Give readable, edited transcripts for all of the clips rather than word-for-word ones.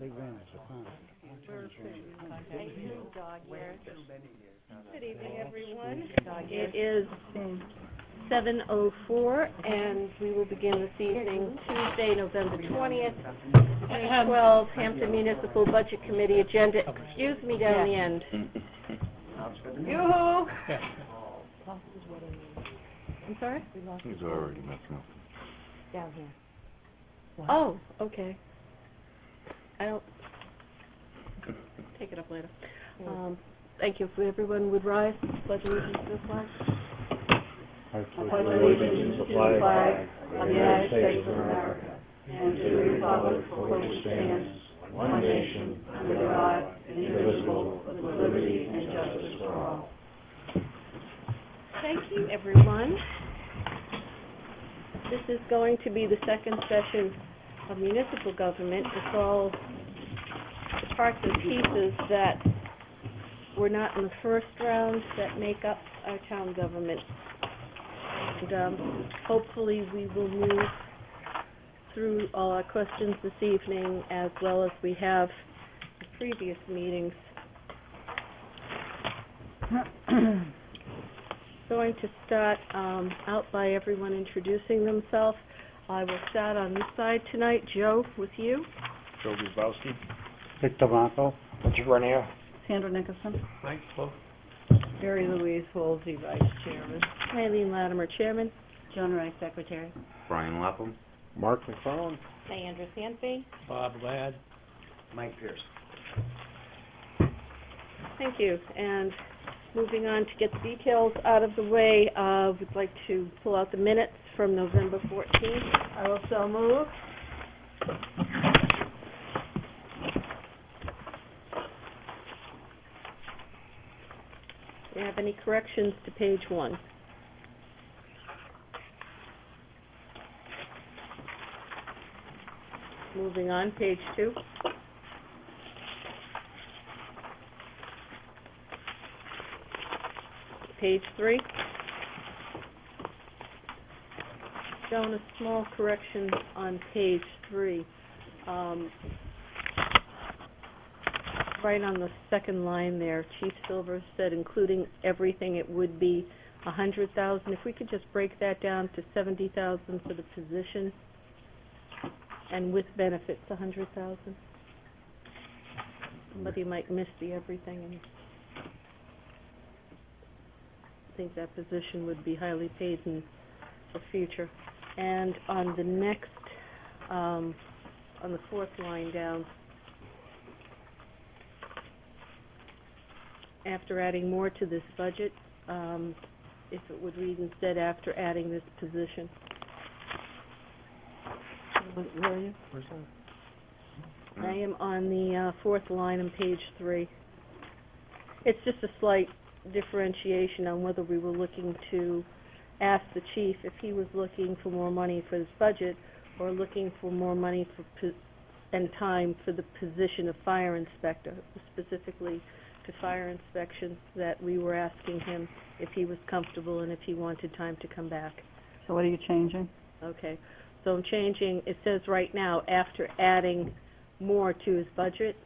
Big van is a fun. Good evening, everyone. It is 7:04, and we will begin this evening, Tuesday, November 20th, 2012, Hampton Municipal Budget Committee agenda. Excuse me down the end. Yoo-hoo! I'm sorry? He's already messing up. Down here. Oh, okay. I don't... Take it up later. Thank you. If everyone would rise, pledge allegiance to the flag. I pledge allegiance to the flag of the United States of America and to the republic for which it stands, one nation, under God, indivisible, with liberty and justice for all. Thank you, everyone. This is going to be the second session of municipal government. It's all the parts and pieces that were not in the first round that make up our town government. And hopefully we will move through all our questions this evening as well as we have in previous meetings. Going to start out by everyone introducing themselves. I will start on this side tonight. Joe, with you. Joe Guzbowski. Victor Marco. Richard Renier. Sandra Nicholson. Mike Wolf. Mary Louise Woolsey, Vice Chairman. Eileen Latimer, Chairman. Joan Wright, Secretary. Brian Lapham. Mark McFarland. Diandra Sanfey. Bob Ladd. Mike Pierce. Thank you. And moving on to get the details out of the way, we'd like to pull out the minutes from November 14th. I will so move. Do you have any corrections to page 1? Moving on, page 2. Page 3. Shown a small correction on page 3. Right on the second line there, Chief Silver said including everything it would be $100,000. If we could just break that down to $70,000 for the position, and with benefits $100,000. Somebody might miss the everything and think that position would be highly paid in the future. And on the next, on the fourth line down, after adding more to this budget, if it would read instead after adding this position. Where are you? Where's that? I am on the fourth line on page 3. It's just a slight differentiation on whether we were looking to ask the chief if he was looking for more money for his budget or looking for more money for and time for the position of fire inspector, specifically to fire inspections, that we were asking him if he was comfortable and if he wanted time to come back. So what are you changing? Okay. So I'm changing, it says right now, after adding more to his budget,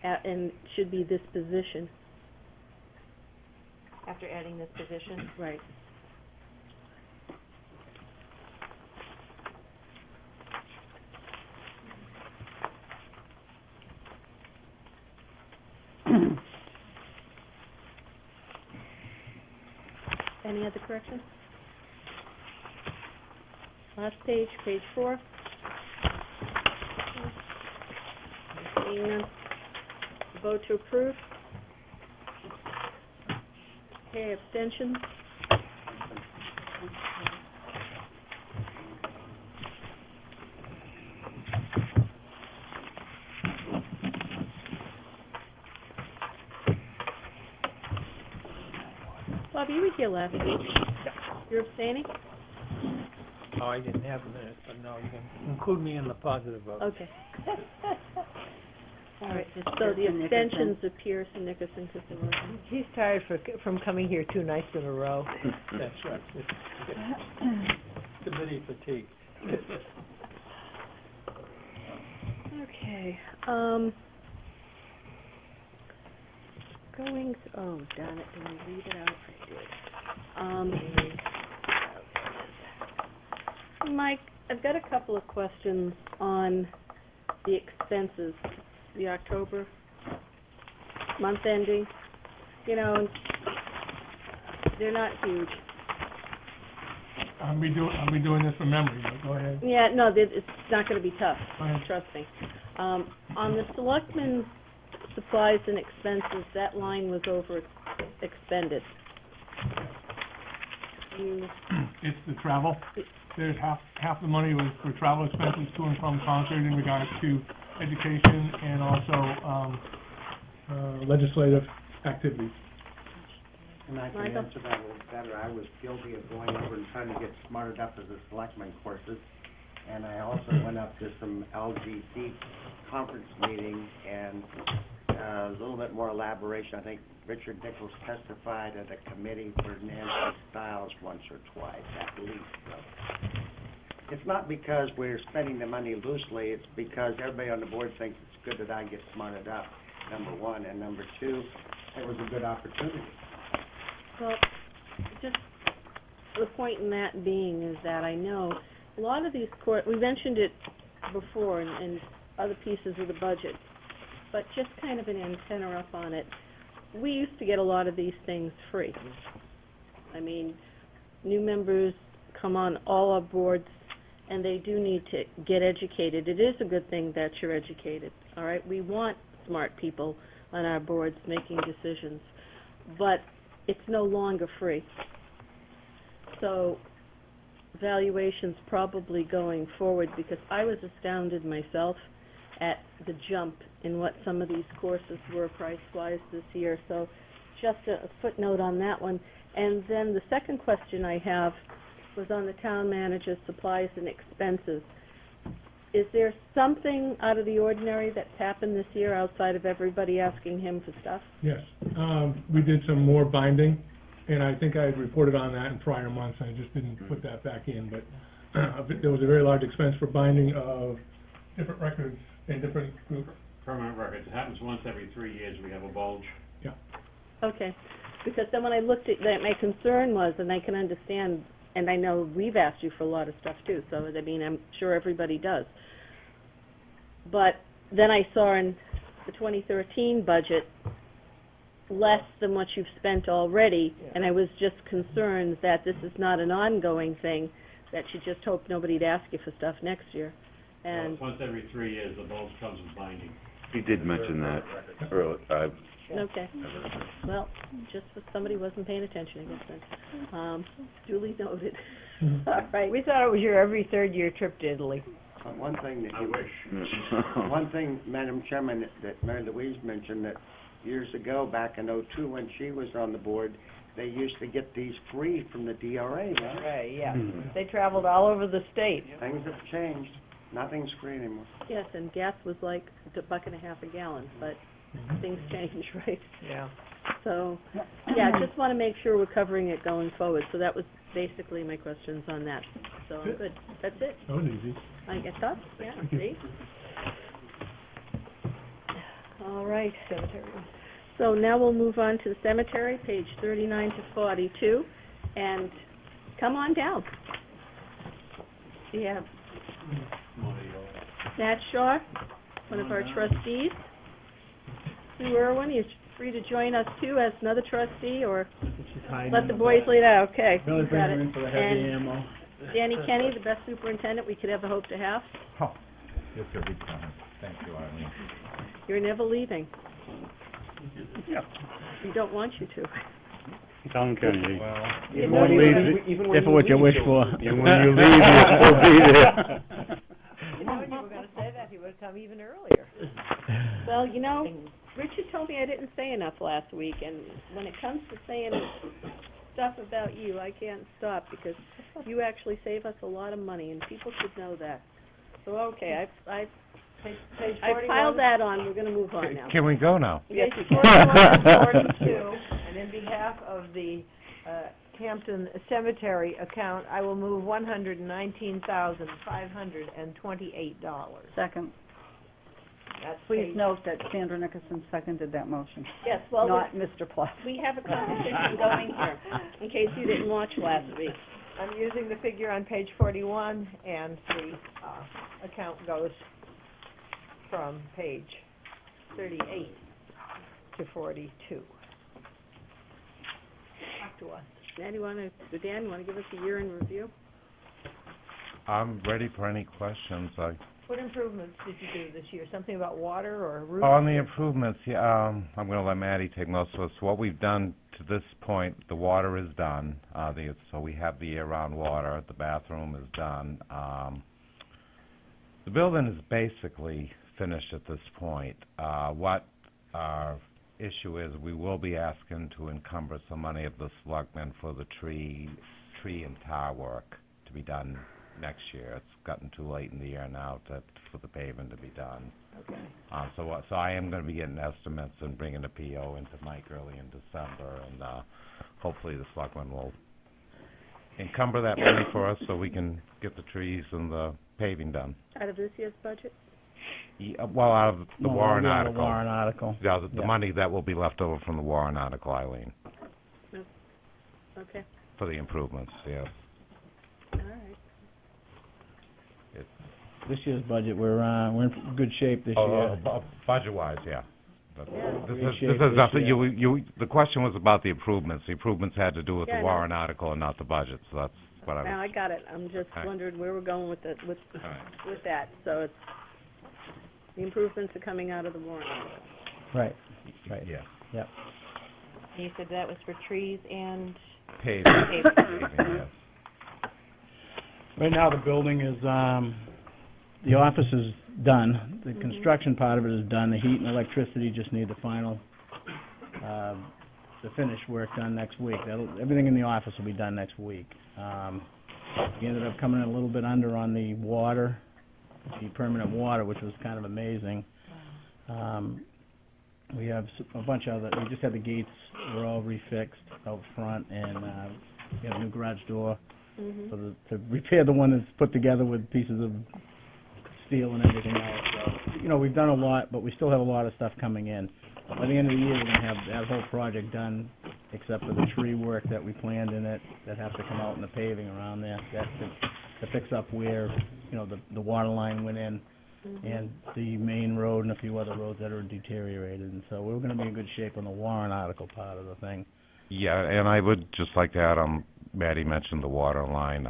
and should be this position. After adding this position? Right. Any other corrections? Last page, page 4. Seeing none. Vote to approve. Okay, abstentions. Bob, you were here last week. You're abstaining? Oh, I didn't have the minutes, but no, you can include me in the positive vote. Okay. All right, so the abstentions of Pierce and Nicholson because they were... He's tired from coming here 2 nights in a row. That's right. Committee fatigue. Okay, oh, darn it, did I leave it out? I did. Mike, I've got a couple of questions on the expenses, the October month ending. You know, they're not huge. I'll be doing this from memory, but go ahead. Yeah, no, it's not going to be tough. Go ahead. Trust me. On the selectmen's supplies and expenses, that line was over expended. It's the travel. There's half the money was for travel expenses to and from concert in regards to education and also legislative activities. And I can Michael? answer that a little better. I was guilty of going over and trying to get smarted up as a selectman courses. And I also went up to some LGC conference meetings and a little bit more elaboration. I think Richard Nichols testified at a committee for Nancy Stiles once or twice at least. So it's not because we're spending the money loosely. It's because everybody on the board thinks it's good that I get smarted up, number one. And number two, it was a good opportunity. Well, just the point in that being is that I know a lot of these we mentioned it before in other pieces of the budget, but just kind of an antenna up on it. We used to get a lot of these things free. I mean, new members come on all our boards, and they do need to get educated. It is a good thing that you're educated, all right? We want smart people on our boards making decisions, but it's no longer free. So valuations probably going forward, because I was astounded myself at the jump in what some of these courses were price-wise this year. So just a footnote on that one. And then the second question I have was on the town manager's supplies and expenses. Is there something out of the ordinary that's happened this year outside of everybody asking him for stuff? Yes. We did some more binding, and I think I had reported on that in prior months. I just didn't put that back in. But there was a very large expense for binding of different records in different groups. Permanent records. It happens once every 3 years. We have a bulge. Yeah. Okay. Because then when I looked at that, my concern was, and I can understand, and I know we've asked you for a lot of stuff too, so I mean, I'm sure everybody does. But then I saw in the 2013 budget less than what you've spent already, and I was just concerned that this is not an ongoing thing, that you just hope nobody'd ask you for stuff next year. And Once every 3 years, the bulge comes with binding. He did mention that earlier. okay. Well, just if somebody wasn't paying attention, I guess then. Duly noted. All right. We thought it was your every third-year trip to Italy. One thing that I wish. one thing, Madam Chairman, that Mary Louise mentioned, that years ago, back in '02, when she was on the board, they used to get these free from the DRA. Right? Right, yeah. They traveled all over the state. Things have changed. Nothing's free anymore. Yes, and gas was like $1.50 a gallon, but things change, right? Yeah. So, yeah, just want to make sure we're covering it going forward. So that was basically my questions on that. So I'm good. That's it. That was easy. I guess that's, yeah, Thank you. see? All right, cemetery. So now we'll move on to the cemetery, page 39 to 42, and come on down. We have Nat Shaw, one of our trustees. Sue Irwin, you're free to join us too as another trustee, or let the boys lead out. Okay, Really got bring it. her in for the heavy And ammo. Danny Kenny, the best superintendent we could ever hope to have. Oh, you're a big comment. Thank you, Eileen. You're never leaving. We don't want you to. Tom Kennedy. Well, Even when you leave, careful what you wish for. And when you leave, you'll still be there. You know, you were going to say that, he would have come even earlier. Well, you know, Richard told me I didn't say enough last week, and when it comes to saying stuff about you, I can't stop, because you actually save us a lot of money, and people should know that. So, okay, I piled that on. We're going to move on now. Can we go now? Yes, Page you can. 41 and 42, and in behalf of the Hampton Cemetery account, I will move $119,528. Second. That's Please page- note that Sandra Nickerson seconded that motion, Yes, well, not Mr. Plus. we have a competition going here, in case you didn't watch last week. I'm using the figure on page 41, and the account goes from page 38 to 42. Talk to us. Dan, you wanna give us a year in review? I'm ready for any questions. What improvements did you do this year? Something about water or roof? On the improvements, yeah, I'm going to let Maddie take most of this. What we've done to this point, the water is done. So we have the year-round water. The bathroom is done. The building is basically finished at this point. What our issue is, we will be asking to encumber some money of the selectmen for the tree and tar work to be done next year. It's gotten too late in the year now for the paving to be done. Okay. So I am going to be getting estimates and bringing a PO into Mike early in December, and hopefully the selectmen will encumber that money for us so we can get the trees and the paving done. Out of this year's budget? Well, out of the No, warrant yeah, article. The warrant article. Yeah, the Yeah. money that will be left over from the warrant article, Eileen, Okay, for the improvements, yes. all right. This year's budget, we're in good shape this year. Budget-wise, yeah. But Yeah. This Great is shape this this nothing, year. the question was about the improvements. The improvements had to do with Yeah, I the know. warrant article and not the budget, so that's what I Now, was... I got it, I'm just All right. wondering where we're going with All right. with that, so it's, the improvements are coming out of the warrant article. Right, right. Yeah. Yep. You said that was for trees and Paving, yes. Right now, the building is, the office is done. The construction part of it is done. The heat and electricity just need the final, the finish work done next week. Everything in the office will be done next week. We ended up coming in a little bit under on the water, the permanent water, which was kind of amazing. We have a bunch of we just had the gates were all refixed out front, and we have a new garage door. So to repair the one that's put together with pieces of steel and everything else. So, we've done a lot, but we still have a lot of stuff coming in. By the end of the year, we're going to have that whole project done, except for the tree work that we planned in it that has to come out in the paving around there. That's to fix up where, the water line went in, and the main road and a few other roads that are deteriorated. And so we're going to be in good shape on the warrant article part of the thing. Yeah, and I would just like to add, Maddie mentioned the water line.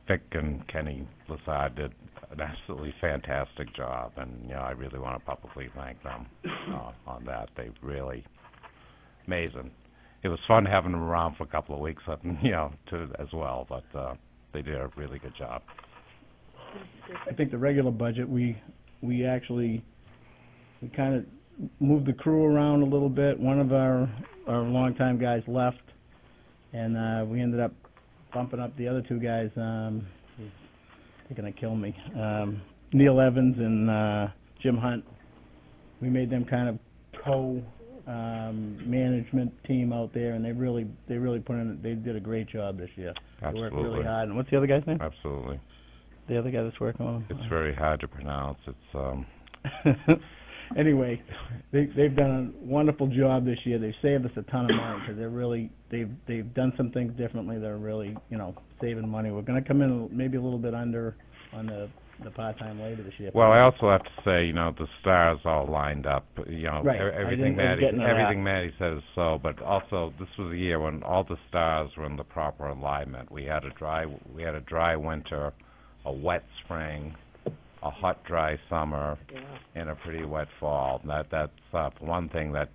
Vic and Kenny Lassard did an absolutely fantastic job, and I really want to publicly thank them on that. They really amazing. It was fun having them around for a couple of weeks, too, as well. But they did a really good job. I think the regular budget, we kind of moved the crew around a little bit. One of our longtime guys left, and we ended up bumping up the other two guys. They're going to kill me. Neil Evans and Jim Hunt. We made them kind of management team out there, and they really put in. They did a great job this year. They worked really hard. And what's the other guy's name? Absolutely. The other guy that's working on them? It's very hard to pronounce. Anyway, they've done a wonderful job this year. They've saved us a ton of money because they've done some things differently. They're really saving money. We're going to come in maybe a little bit under on the part-time labor this year. Well, I also have to say, the stars all lined up. Right. Everything Maddie said is so. But also, this was a year when all the stars were in the proper alignment. We had a dry winter, a wet spring, a hot, dry summer, and a pretty wet fall. That's one thing that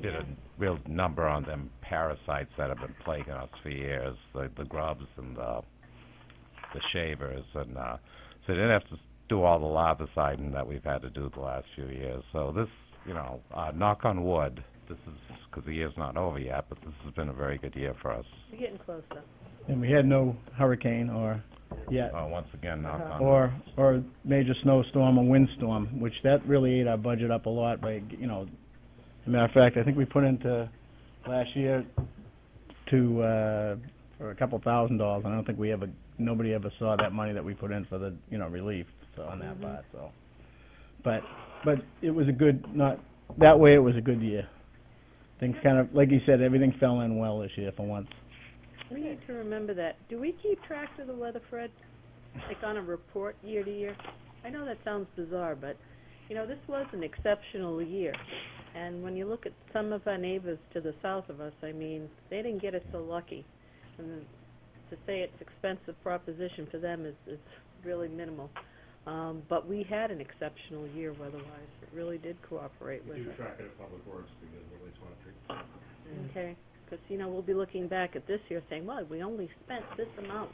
did a real number on them parasites that have been plaguing us for years, the grubs and the shavers, and so they didn't have to do all the larviciding that we've had to do the last few years. So this, knock on wood, this is, because the year's not over yet, but this has been a very good year for us. We're getting closer. And we had no hurricane yet. Once again, knock on wood. Or major snowstorm or windstorm, which that really ate our budget up a lot by, as a matter of fact, I think we put into last year for a couple $1,000, and I don't think nobody ever saw that money that we put in for the, relief on that part, so. But it was a good, not, that way it was a good year. Things kind of, like you said, everything fell in well this year for once. We need to remember that. Do we keep track of the weather, Fred? Like on a report year to year? I know that sounds bizarre, but, you know, this was an exceptional year. And when you look at some of our neighbors to the south of us, I mean, they didn't get it so lucky. And to say it's expensive proposition for them is really minimal. But we had an exceptional year weather-wise. It really did cooperate with it. Do track it at Public Works because the wastewater treatment. Okay, because, you know, we'll be looking back at this year saying, well, we only spent this amount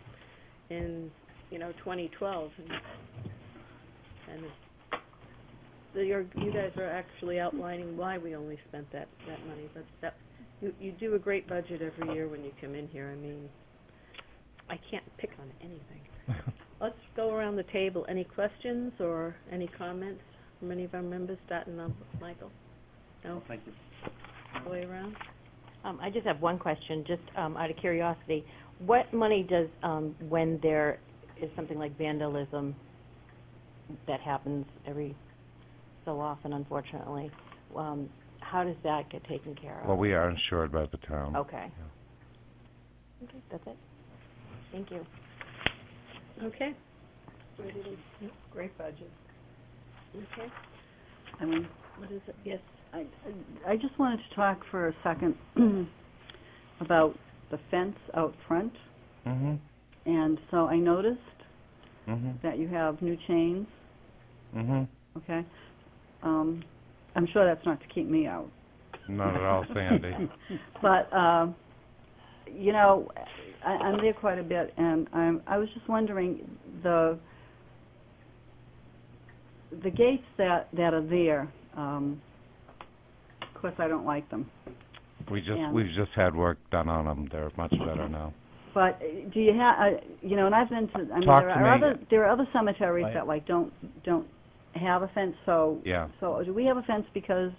in, you know, 2012. And you guys are actually outlining why we only spent that money. But you do a great budget every year when you come in here. I mean, I can't pick on anything. Let's go around the table. Any questions or any comments from any of our members, starting off with Michael? No? Thank you. All the way around? I just have one question, just out of curiosity. What money does, when there is something like vandalism that happens every so often, unfortunately, how does that get taken care of? Well, we are insured by the town. Okay. Okay, that's it. Thank you. Okay. Great budget. Okay. I mean, What is it? Yes. I just wanted to talk for a second about the fence out front. Mhm. And so I noticed Mhm. that you have new chains, Mhm. okay? I'm sure that's not to keep me out. Not at all, Sandy. But, you know, I'm there quite a bit, and I was just wondering, the gates that are there, of course I don't like them. We've just had work done on them. They're much better now. But do you have, you know, and I've been to, I mean, Talk there to are me. other cemeteries Right. that like don't have a fence. So Yeah. So do we have a fence because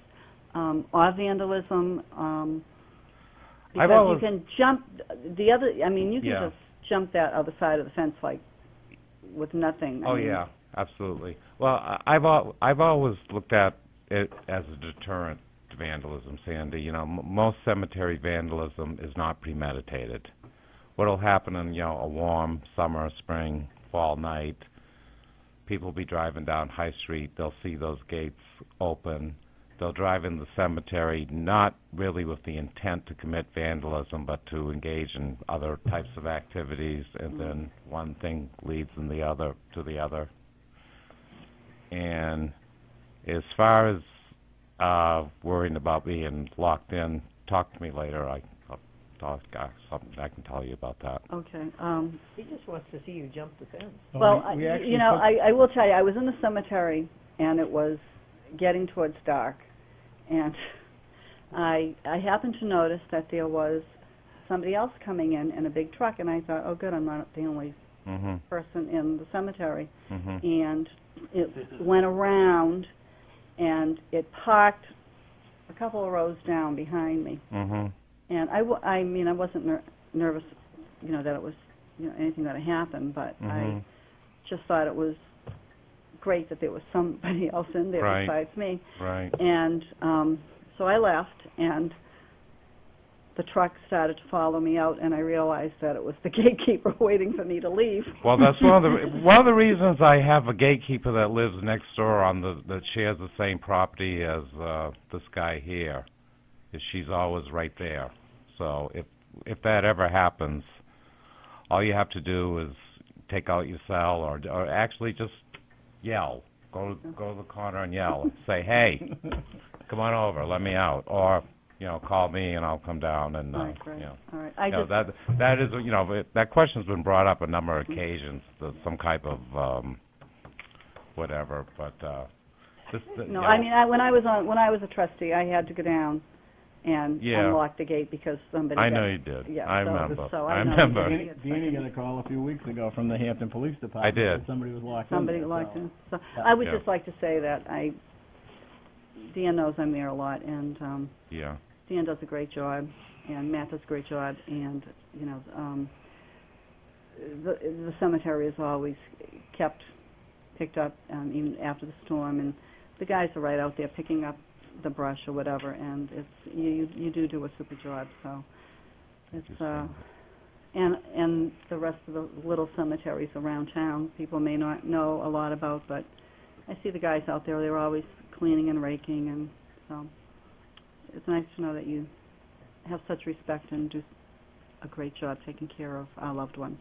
or vandalism? I've Because always- you can jump the other. I mean, you can Yeah. just jump that other side of the fence like with nothing. I Oh, mean, yeah, absolutely. Well, I've always looked at it as a deterrent to vandalism, Sandy. You know, most cemetery vandalism is not premeditated. What'll happen in, you know, a warm summer, spring, fall night, people will be driving down High Street, they'll see those gates open, they'll drive in the cemetery not really with the intent to commit vandalism, but to engage in other types of activities, and then one thing leads in the other to the other. And as far as worrying about being locked in, talk to me later. I'll got something I can tell you about that. Okay. He just wants to see you jump the fence. Well, we actually you know, put- I will tell you, I was in the cemetery, and it was getting towards dark, and I happened to notice that there was somebody else coming in a big truck, and I thought, oh, good, I'm not the only Mhm. person in the cemetery. Mhm. And it went around, and it parked a couple of rows down behind me. Mhm. And I mean, I wasn't nervous, you know, that it was, you know, anything going to happen, but I Mhm. just thought it was great that there was somebody else in there Right. besides me. Right. And so I left, and the truck started to follow me out, and I realized that it was the gatekeeper waiting for me to leave. Well, that's one of the reasons I have a gatekeeper that lives next door that shares the same property as this guy here. Is she's always right there. So if that ever happens, all you have to do is take out your cell, or actually just yell. Go to the corner and yell. Say, hey, come on over, let me out, or you know, call me and I'll come down and Right. you know. All right. I You know, just that is, you know, that question's been brought up a number of occasions, some type of whatever, but this. no. You know, I mean, when I was a trustee, I had to go down and Yeah. unlock the gate because somebody. I got- know you did. Yeah, I so- remember. so I I know. remember. Danny- Danny got a call a few weeks ago from the Hampton Police Department. I did. that somebody was locked Somebody in there, locked so- in. So I would Yeah. just like to say that Dan knows I'm there a lot, and Yeah. Dan does a great job, and Matt does a great job, and you know, the cemetery is always picked up even after the storm, and the guys are right out there picking up the brush or whatever, and you do a super job, so it's, and the rest of the little cemeteries around town, people may not know a lot about, but I see the guys out there, they're always cleaning and raking, and so it's nice to know that you have such respect and do a great job taking care of our loved ones.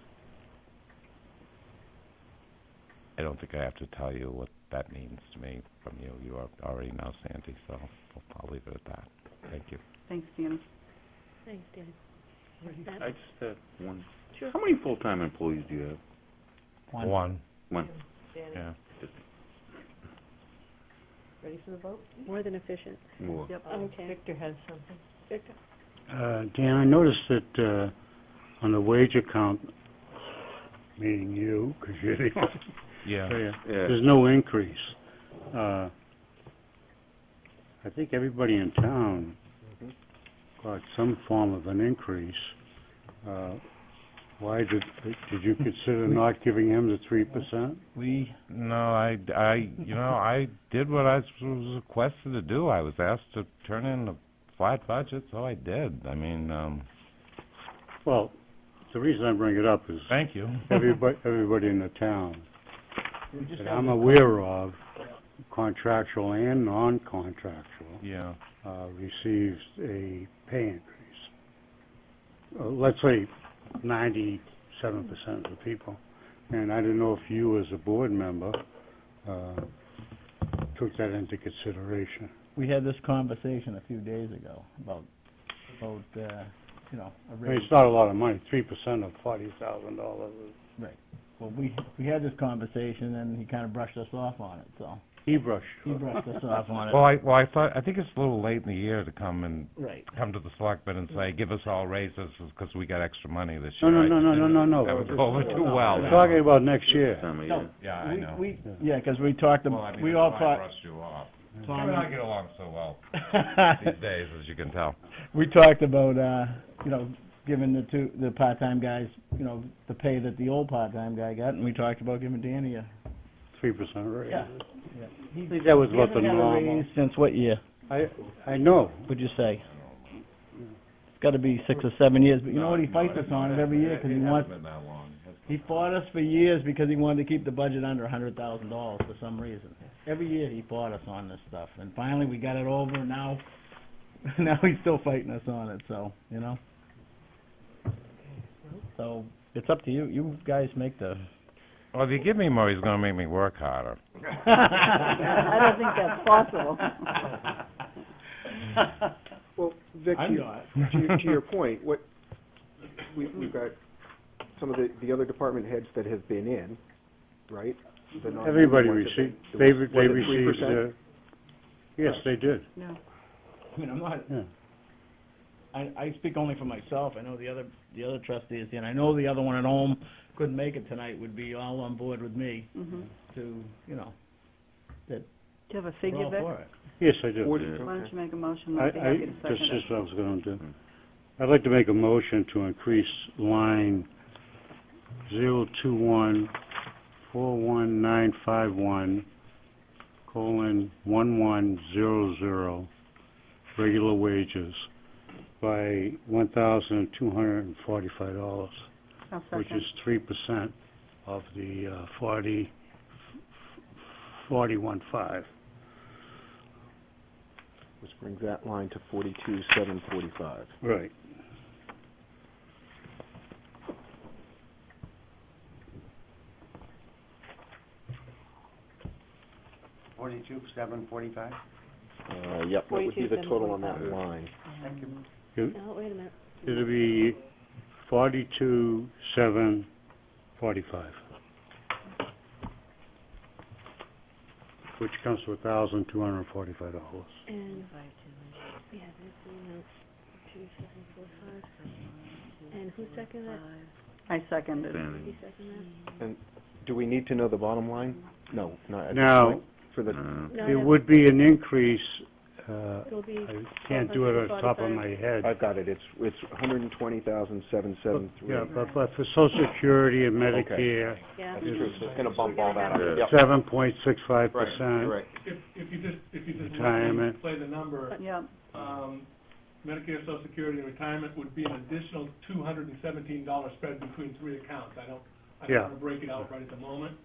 I don't think I have to tell you what that means to me from you. You already know, Sandy, so I'll leave it at that. Thank you. Thanks, Deanna. Thanks, Dan. I just have one. Sure. How many full-time employees do you have? One. One. Danny, Yeah. ready for the vote? More than efficient. More. Yep. Okay. Victor has something. Victor? Dan, I noticed that, on the wage account, meaning you, because you're the one, Yeah. there's no increase. I think everybody in town got some form of an increase. Why did you consider not giving him the 3%? I did what I was requested to do. I was asked to turn in a flat budget, so I did. I mean, Well, the reason I bring it up is thank you. everybody in the town that I'm aware of, contractual and non-contractual, Yeah. receives a pay increase. Let's say 97% of the people. And I don't know if you, as a board member, took that into consideration. We had this conversation a few days ago about a I mean, raise. it's not a lot of money, 3% of $40,000. Right. Well, we had this conversation, and he kind of brushed us off on it, so. He brushed. He brushed us off on it. Well, I think it's a little late in the year to come to the selectmen and say, give us all raises because we got extra money this year. No. That would go over too well. We're talking about next year. Time of No. year. Yeah, I know. Because we talked, Well, I mean, we that's all why I thought, brushed you off. Tom, Tom and I get along so well these days, as you can tell. we talked about, giving the part-time guys, the pay that the old part-time guy got, and we talked about giving Danny a 3% raise. Yeah. I think that was He about the hasn't had a normal. raise since what year, I know. would you say? It's got to be 6 or 7 years, but you know what, he fights us on it every year because he wants, It hasn't been that long. he fought us for years because he wanted to keep the budget under $100,000 for some reason. Every year he fought us on this stuff, and finally we got it over, and now he's still fighting us on it, so, So, it's up to you. You guys make the... Well, if you give me more, he's going to make me work harder. I don't think that's possible. Well, Vic, I'm not. to your point, we've got some of the other department heads that have been in, right? The non- Everybody ones that received, they they was it received, 3%? yes, they did. No. I mean, I'm not... Yeah. I speak only for myself. I know the other trustees, and I know the other one at home couldn't make it tonight, would be all on board with me Mm-hmm. to, Do you have a we're figure, all Vic? for it. Yes, I do. What- Yeah. Why don't you make a motion? That's just what I was going to do. I'd like to make a motion to increase line 021-41951, :1100, regular wages, by $1,245, I'll which second. is 3% of the 41.5. Which brings that line to 42,745. Right. $42,745? Yep, that would be the total on that 42,745. line. Thank you. No, wait a minute. It'll be 42,745, which comes to $1,245. And, yeah, that's the amount, 2745. And who seconded that? I seconded. Sandy. He seconded that? And do we need to know the bottom line? No, not at this Now, point. For the, No, It that's- would be an increase It'll be I can't do it off the top of my head. I've got it, it's 120,773. Yeah, but for Social Security and Medicare, yeah. That's true, so it's gonna bump all that up. Yep. 7.65%. Right, you're right. If you just Retirement. play the number, Yep, Medicare, Social Security, and retirement would be an additional $217 spread between three accounts. I don't Yeah. want to break it out right at the moment.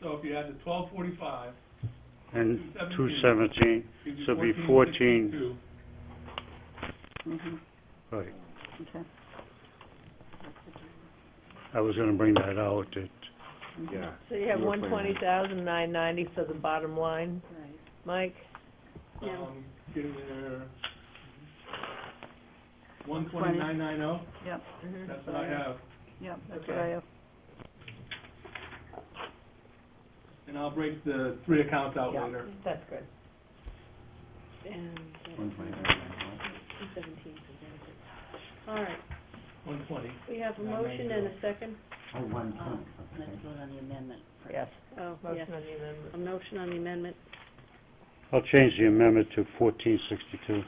So if you add the 1245, And 217, 217, so it'd be 14, 14. right. Okay. I was gonna bring that out, that, Yeah. So you have You were playing. 120,990 for the bottom line, Right. Mike? Yeah. Getting there, 129,990, Yep, that's what I have. yep, that's what Okay. I have. And I'll break the three accounts out Yeah, later. that's good. And, 217. All right, 120. we have a motion and a second. Oh, 120. Let's vote on the amendment. Yes, Oh, yes, motion on the amendment. a motion on the amendment. I'll change the amendment to 1462,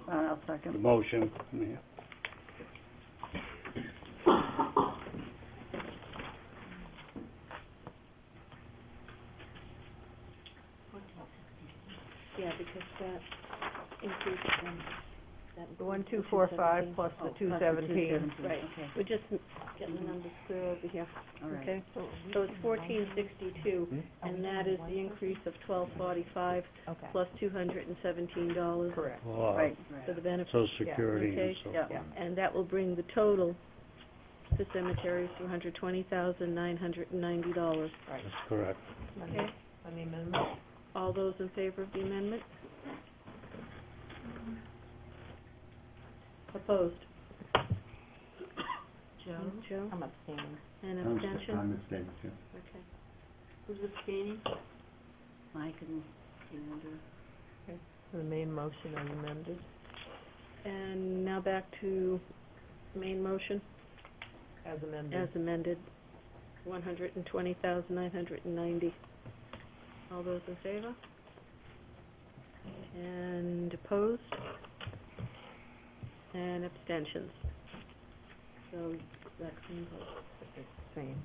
I'll the second. motion, yeah. Yeah, because that increases them. The 1245 plus the 217. Right, Okay, we're just getting the numbers clear over here, all right. okay? So it's 1462, and that is the increase of 1245 Okay. plus $217 Correct. Right, for the benefit. Social Security and Okay. so yeah. forth. And that will bring the total to cemeteries to $120,990. Right. That's correct. Okay. On the amendment? All those in favor of the amendment? Opposed? Joe? Joe? I'm abstaining. And abstention? abstaining too. Okay. Who's abstaining? Mike and Andrew. The main motion on amended. And now back to main motion As amended. as amended, 120,990. All those in favor? And opposed? And abstentions. So that cleans up. Same.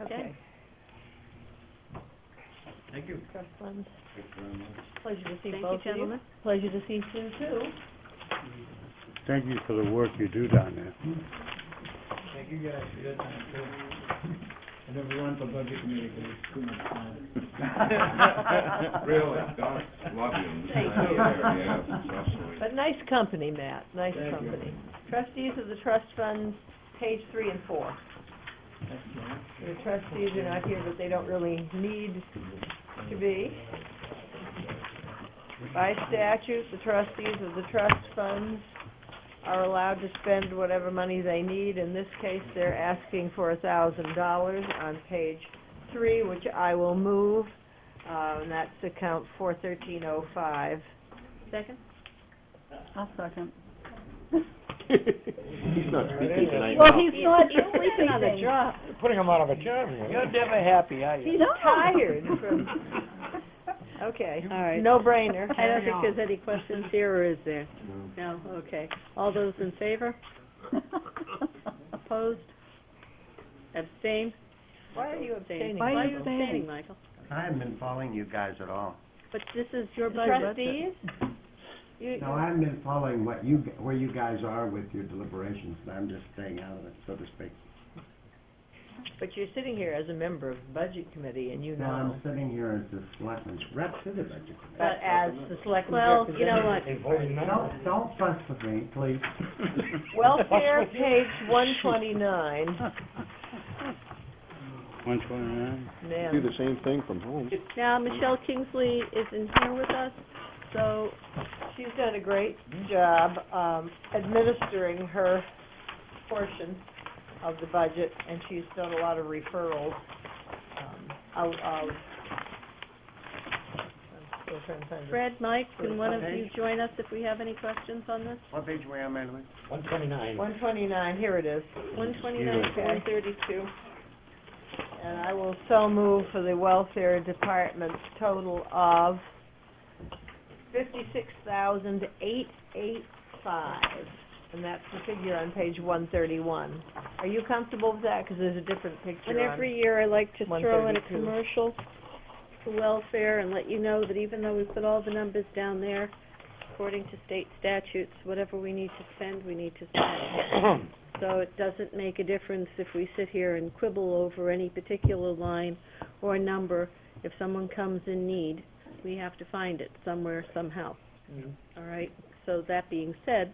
Okay. Thank you. Trust funds. Thank you very much. Pleasure to see Thank both you, of you. gentlemen. Pleasure to see Sue, too. Thank you for the work you do down there. Thank you guys for your time, too. I never run for budget committee because it's too much time. Really, Doc, love you. Thank you. Yeah, especially. But nice company, Matt, nice Thank you. company. Trustees of the trust funds, page 3 and 4. Thank you. The trustees are not here, but they don't really need to be. By statute, the trustees of the trust funds are allowed to spend whatever money they need. In this case, they're asking for $1,000 on page 3, which I will move, and that's account 41305. Second? I'll second. He's not speaking tonight. Well, he's not He's sleeping on the job. Putting him out of a job here. You're never happy, are you? He's tired from, okay. All right. No brainer. I don't think there's any questions here, or is there? No, okay. All those in favor? Opposed? Abstain? Why are you abstaining? Why Why are are you you abstaining? abstaining, Michael? I haven't been following you guys at all. But this is your The budget. trustees? You- No, I haven't been following what you, where you guys are with your deliberations. I'm just staying out of it, so to speak. But you're sitting here as a member of the budget committee, and you No, know. I'm sitting here as the selectman's rep to the budget committee. But as the selectmen's Well, you know representative. what? Don't fuss with me, please. Welfare, page 129. 129? Man. Do the same thing from home. Now, Michelle Kingsley isn't here with us, so She's done a great job administering her portion of the budget, and she's done a lot of referrals. I'm still trying to find it. Fred, Mike, can one of you join us if we have any questions on this? What page were you on, Madeline? 129. 129, here it is. 129 to Okay. 132. And I will so move for the welfare department total of $56,885, and that's the figure on page 131. Are you comfortable with that? Because there's a different picture And on every year I like to throw in a 132. commercial for welfare and let you know that even though we put all the numbers down there, according to state statutes, whatever we need to spend, we need to spend. So it doesn't make a difference if we sit here and quibble over any particular line or number. If someone comes in need, we have to find it somewhere, somehow. All right? So that being said,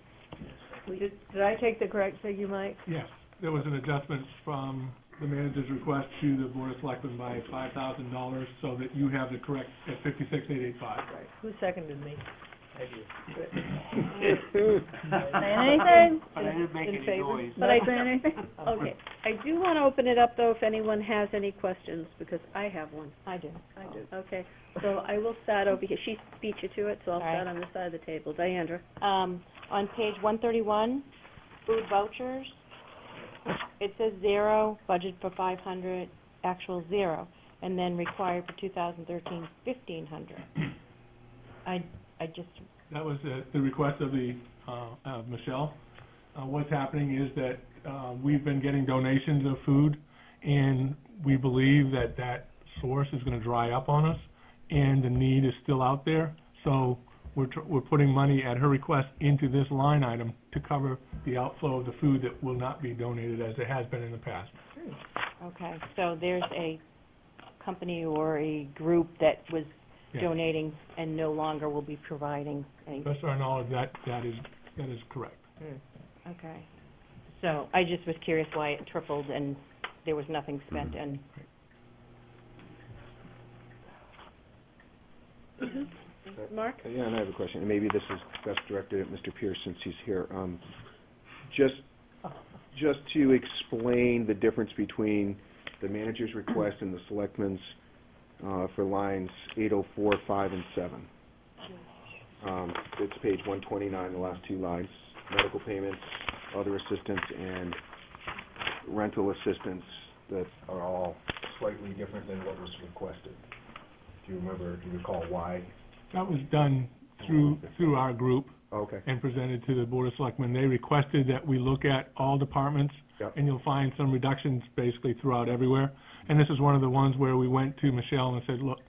Did I take the correct figure, Mike? Yes, there was an adjustment from the manager's request to the Board of Selectmen by $5,000 so that you have the correct at $56,885. Right. Who seconded me? Saying anything? But I didn't make In any favor? noise. but I, Say anything? okay, I do want to open it up, though, if anyone has any questions, because I have one. I do. Okay, so I will start over here. She beat you to it, so I'll All right. start on this side of the table. Diandra? On page 131, food vouchers, it says 0, budget for 500, actual 0, and then required for 2013, 1,500. I just, That was the request of Michelle. What's happening is that we've been getting donations of food, and we believe that that source is going to dry up on us, and the need is still out there. So we're putting money at her request into this line item to cover the outflow of the food that will not be donated as it has been in the past. okay, so there's a company or a group that was Yeah. donating and no longer will be providing any, Best of our knowledge, that is correct. okay. So I just was curious why it tripled and there was nothing spent and, Mark? Yeah, and I have a question, and maybe this is best directed at Mr. Pierce since he's here. Just to explain the difference between the manager's request and the selectmen's for lines 804, 5, and 7. It's page 129, the last two lines, medical payments, other assistance, and rental assistance that are all slightly different than what was requested. Do you recall why? That was done through our group Okay. and presented to the Board of Selectmen. They requested that we look at all departments, Yep. and you'll find some reductions basically throughout everywhere. And this is one of the ones where we went to Michelle and said, look,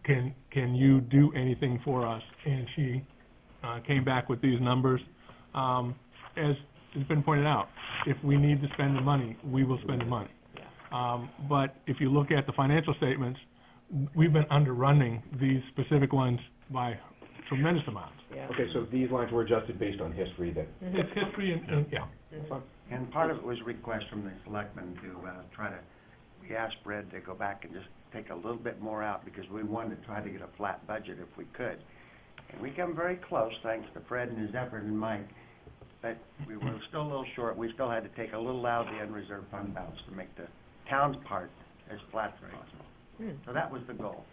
can you do anything for us? And she came back with these numbers. As has been pointed out, if we need to spend the money, we will spend the money. But if you look at the financial statements, we've been underrunning these specific ones by tremendous amounts. Yeah. Okay, so these lines were adjusted based on history then? It's history and yeah. And part of it was a request from the selectmen to we asked Fred to go back and just take a little bit more out because we wanted to try to get a flat budget if we could. And we come very close, thanks to Fred and his effort and Mike, but we were still a little short. We still had to take a little out of the unreserved fund balance to make the town's part as flat as possible. So that was the goal,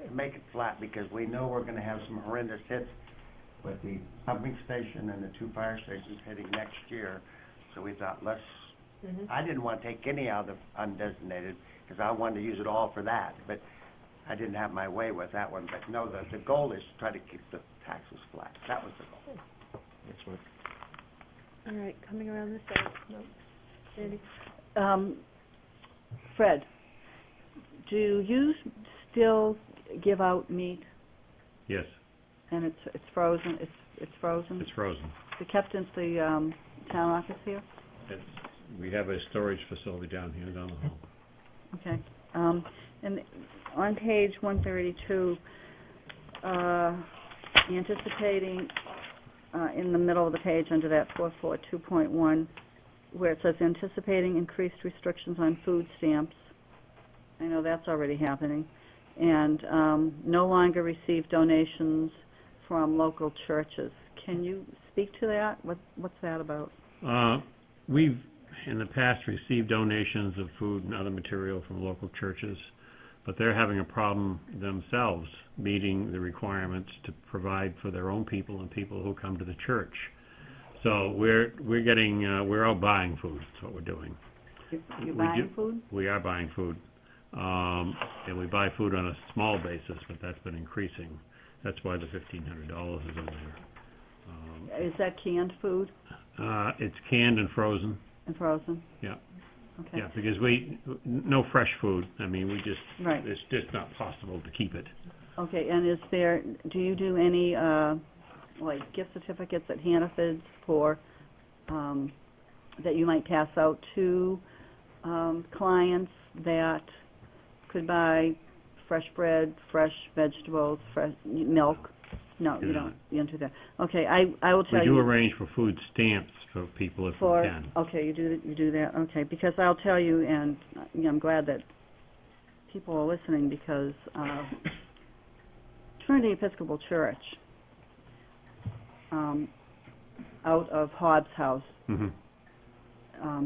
to make it flat, because we know we're going to have some horrendous hits with the pumping station and the 2 fire stations hitting next year. So we thought, I didn't want to take any out of the undesignated, because I wanted to use it all for that, but I didn't have my way with that one. But no, the goal is to try to keep the taxes flat. That was the goal. Excellent. All right, coming around this side. No. Sandy? Fred, do you still give out meat? Yes, And it's frozen, it's frozen? it's frozen. Is it kept in the town office here? We have a storage facility down here, down the hall. Okay. And on page 132, anticipating, in the middle of the page under that 442.1, where it says anticipating increased restrictions on food stamps. I know that's already happening. And no longer receive donations from local churches. Can you speak to that? What's that about? We've, in the past, received donations of food and other material from local churches, but they're having a problem themselves meeting the requirements to provide for their own people and people who come to the church. So we're out buying food. That's what we're doing. You buying food? We are buying food. And we buy food on a small basis, but that's been increasing. That's why the $1,500 is in there. Is that canned food It's canned and frozen, and frozen? yeah. Okay. Yeah, because no fresh food. I mean, Right. it's just not possible to keep it. Okay, and do you do any, like, gift certificates at Hannaford's for, that you might pass out to clients that could buy fresh bread, fresh vegetables, fresh milk? No, you don't do that. Okay, I will tell We you. do arrange for food stamps for people if we can. Okay, you do that, okay, because I'll tell you, and I'm glad that people are listening, because Trinity Episcopal Church, out of Hobbs House,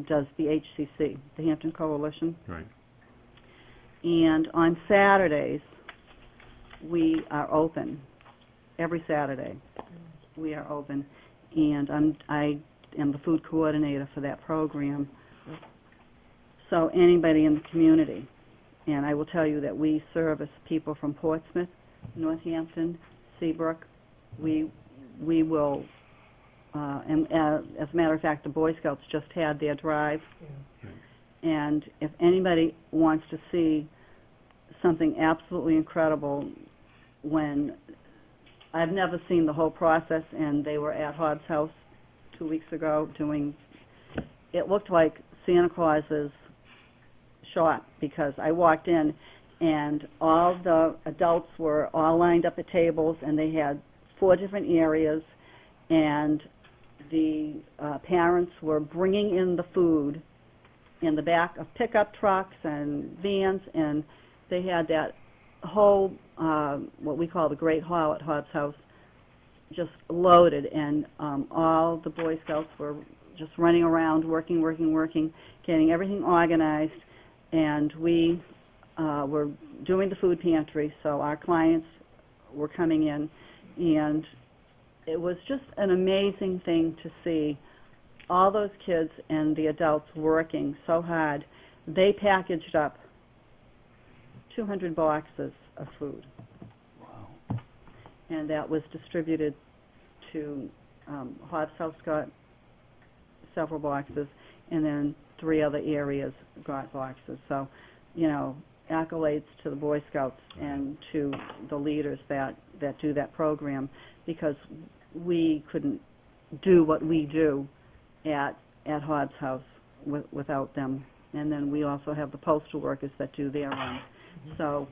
does the HCC, the Hampton Coalition. Right. And on Saturdays, we are open. Every Saturday, we are open, and I am the food coordinator for that program. So anybody in the community, and I will tell you that we service people from Portsmouth, Northampton, Seabrook. We will, and as a matter of fact, the Boy Scouts just had their drive. And if anybody wants to see something absolutely incredible, when I've never seen the whole process, and they were at Hobbs House 2 weeks ago it looked like Santa Claus's shop, because I walked in and all the adults were all lined up at tables, and they had 4 different areas, and the parents were bringing in the food in the back of pickup trucks and vans, and they had that whole, what we call the Great Hall at Hobbs House, just loaded, and all the Boy Scouts were just running around, working, getting everything organized, and we were doing the food pantry, so our clients were coming in, and it was just an amazing thing to see all those kids and the adults working so hard. They packaged up 200 boxes of food. Wow. And that was distributed to Hobbs House got several boxes, and then 3 other areas got boxes. So, accolades to the Boy Scouts and to the leaders that do that program, because we couldn't do what we do at Hobbs House without them. And then we also have the postal workers that do their run. So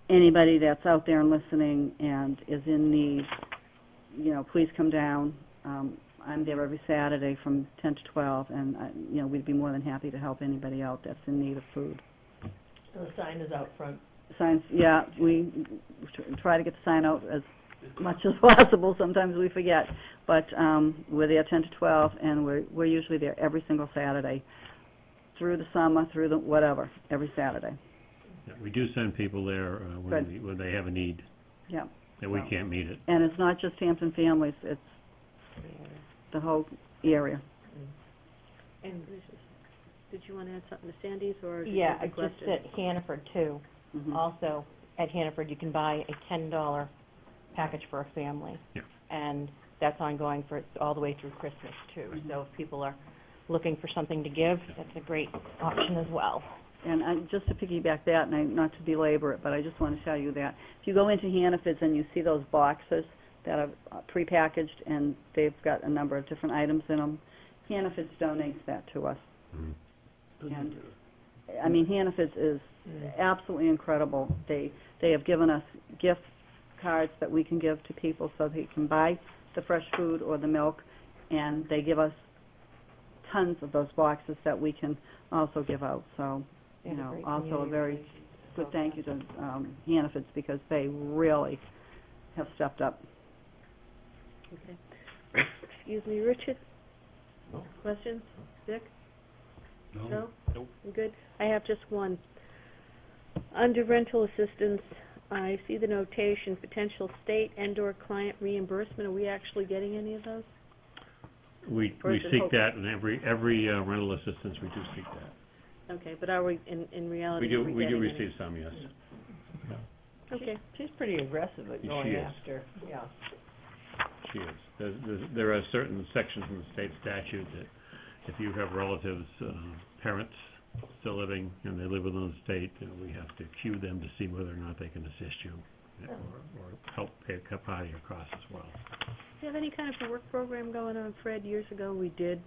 anybody that's out there and listening and is in need, please come down. I'm there every Saturday from 10 to 12, and we'd be more than happy to help anybody out that's in need of food. So the sign is out front. Signs, yeah, we try to get the sign out as much as possible. Sometimes we forget, but we're there 10 to 12, and we're usually there every single Saturday, through the summer, through the whatever, every Saturday. Yeah, we do send people there when they have a need. Yeah. And we can't meet it. And it's not just Hampton families; it's the whole area. And did you want to add something to Sandy's, or did Yeah, you have a just question? at Hannaford too. Also, at Hannaford, you can buy a $10 package for a family. Yeah. And that's ongoing for all the way through Christmas too. So if people are looking for something to give, that's a great option as well. And just to piggyback that, and not to belabor it, but I just want to tell you that if you go into Hannaford's and you see those boxes that are prepackaged and they've got a number of different items in them, Hannaford's donates that to us. And I mean, Hannaford's is absolutely incredible. They have given us gift cards that we can give to people so they can buy the fresh food or the milk, and they give us tons of those boxes that we can also give out. So, also a very good thank you to Hannaford's, because they really have stepped up. Okay. Excuse me, Richard? No. Questions? Dick? No? Nope. I'm good. I have just one. Under rental assistance, I see the notation, potential state and/or client reimbursement. Are we actually getting any of those? We seek that in every rental assistance. We do seek that. Okay, but are we in reality? We do receive some, yes. Yeah. Okay. She's pretty aggressive at She going is. after, yeah. She is. There are certain sections in the state statute that if you have relatives, parents still living, and they live within the state, we have to cue them to see whether or not they can assist you or help pay a part of your costs as well. Do you have any kind of a work program going on, Fred? Years ago we did,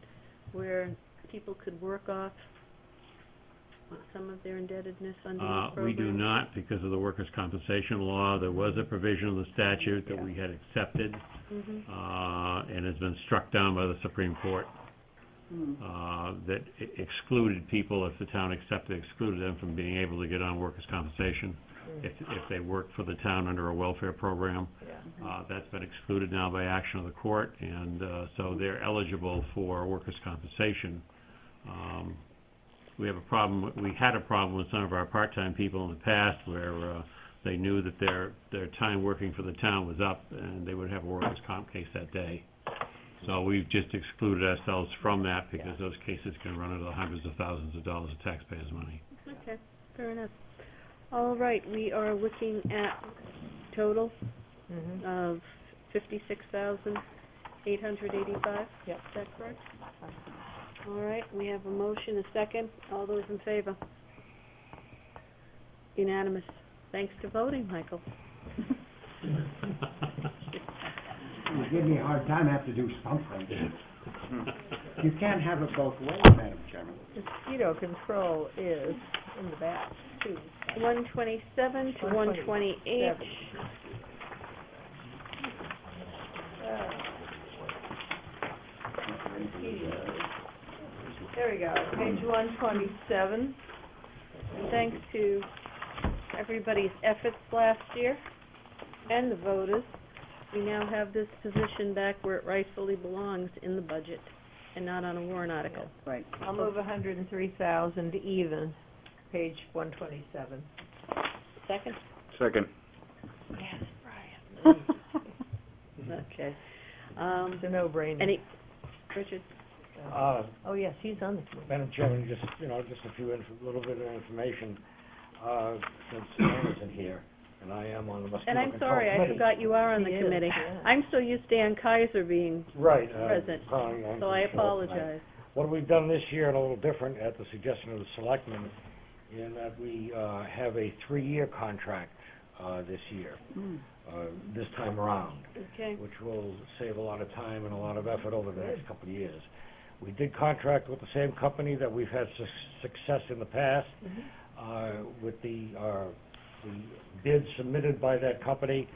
where people could work off some of their indebtedness under this program? We do not, because of the workers' compensation law. There was a provision of the statute that we had accepted, and has been struck down by the Supreme Court, that excluded people, if the town excluded them from being able to get on workers' compensation if they worked for the town under a welfare program. That's been excluded now by action of the court, and so they're eligible for workers' compensation. We had a problem with some of our part-time people in the past where they knew that their time working for the town was up and they would have a workers' comp case that day. So we've just excluded ourselves from that because those cases can run into the hundreds of thousands of dollars of taxpayers' money. Okay, fair enough. All right, we are looking at total of $56,885. Yep. Is that correct? All right, we have a motion, a second. All those in favor? Unanimous. Thanks to voting, Michael. You give me a hard time, I have to do something. You can't have it both ways, Madam Chairman. Mosquito control is in the back, too. 127 to 128. There we go, page 127. Thanks to everybody's efforts last year and the voters, we now have this position back where it rightfully belongs in the budget and not on a warrant article. Right. I'll move 103,000 even, page 127. Second? Second. Yes, Brian. Okay. It's a no-brainer. Any, Richard? Oh, yes, he's on the committee. Madam Chairman, just a little bit of information, since Ann isn't here, and I am on the mosquito And I'm control sorry, I committee. forgot you are on the He is, committee. yeah. I'm so used to Ann Kaiser being Right. present, so I apologize. What we've done this year, and a little different at the suggestion of the selectmen, in that we have a 3-year contract this year, this time around, Okay. which will save a lot of time and a lot of effort over the next couple of years. We did contract with the same company that we've had success in the past. With the bid submitted by that company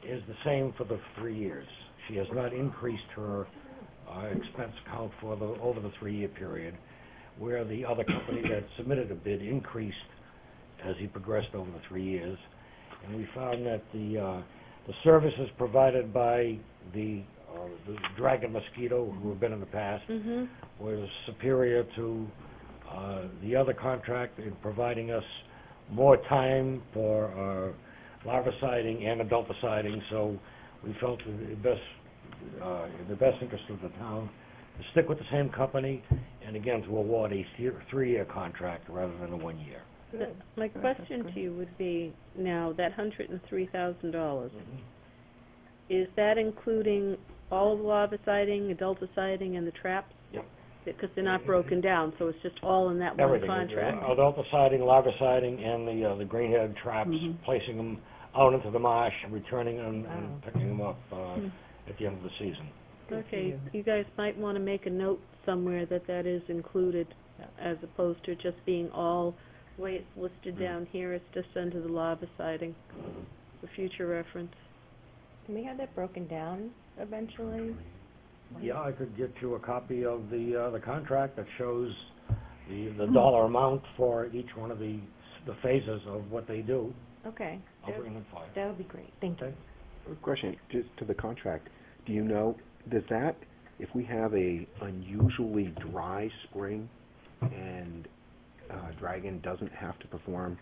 is the same for the 3 years. She has not increased her expense account for over the 3-year period, where the other company that submitted a bid increased as he progressed over the 3 years. And we found that the services provided by the dragon mosquito, who have been in the past, was superior to the other contract in providing us more time for larviciding and adulticiding. So we felt in the best interest of the town to stick with the same company, and again to award a 3-year contract rather than a 1-year. My question to you would be, now, that $103,000, is that including all the larviciding, adulticiding, and the traps? Yep. Because they're not broken down, so it's just all in that one Everything. contract? Adulticiding, larviciding, and the greenhead traps, placing them out into the marsh, returning them, and picking them up at the end of the season. Okay, you guys might want to make a note somewhere that is included, as opposed to just being all, the way it's listed down here, it's just under the larviciding, for future reference. Can we have that broken down eventually? Yeah, I could get you a copy of the contract that shows the dollar amount for each one of the phases of what they do. Okay. I'll bring them for you. That would be great. Thank you. Question, just to the contract. Do you know, does that, if we have a unusually dry spring and Dragon doesn't have to perform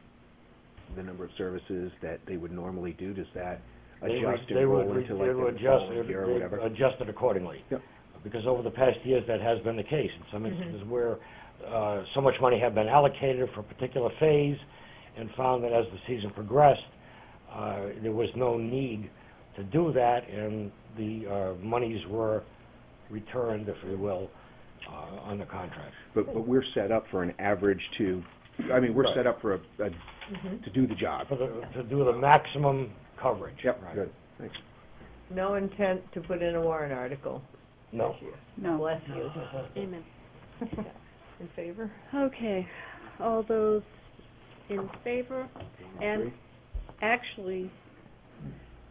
the number of services that they would normally do, does that adjust and roll into like the following year or whatever? Adjust it accordingly. Yep. Because over the past years, that has been the case. In some instances where so much money had been allocated for a particular phase, and found that as the season progressed, there was no need to do that, and the monies were returned, if you will, on the contract. But we're set up for an average to, we're Right. set up for Mhm. to do the job. To do the maximum coverage. Yep, Right. good, thanks. No intent to put in a warrant article No. this year. No. Bless you. Amen. In favor? Okay, all those in favor? And actually,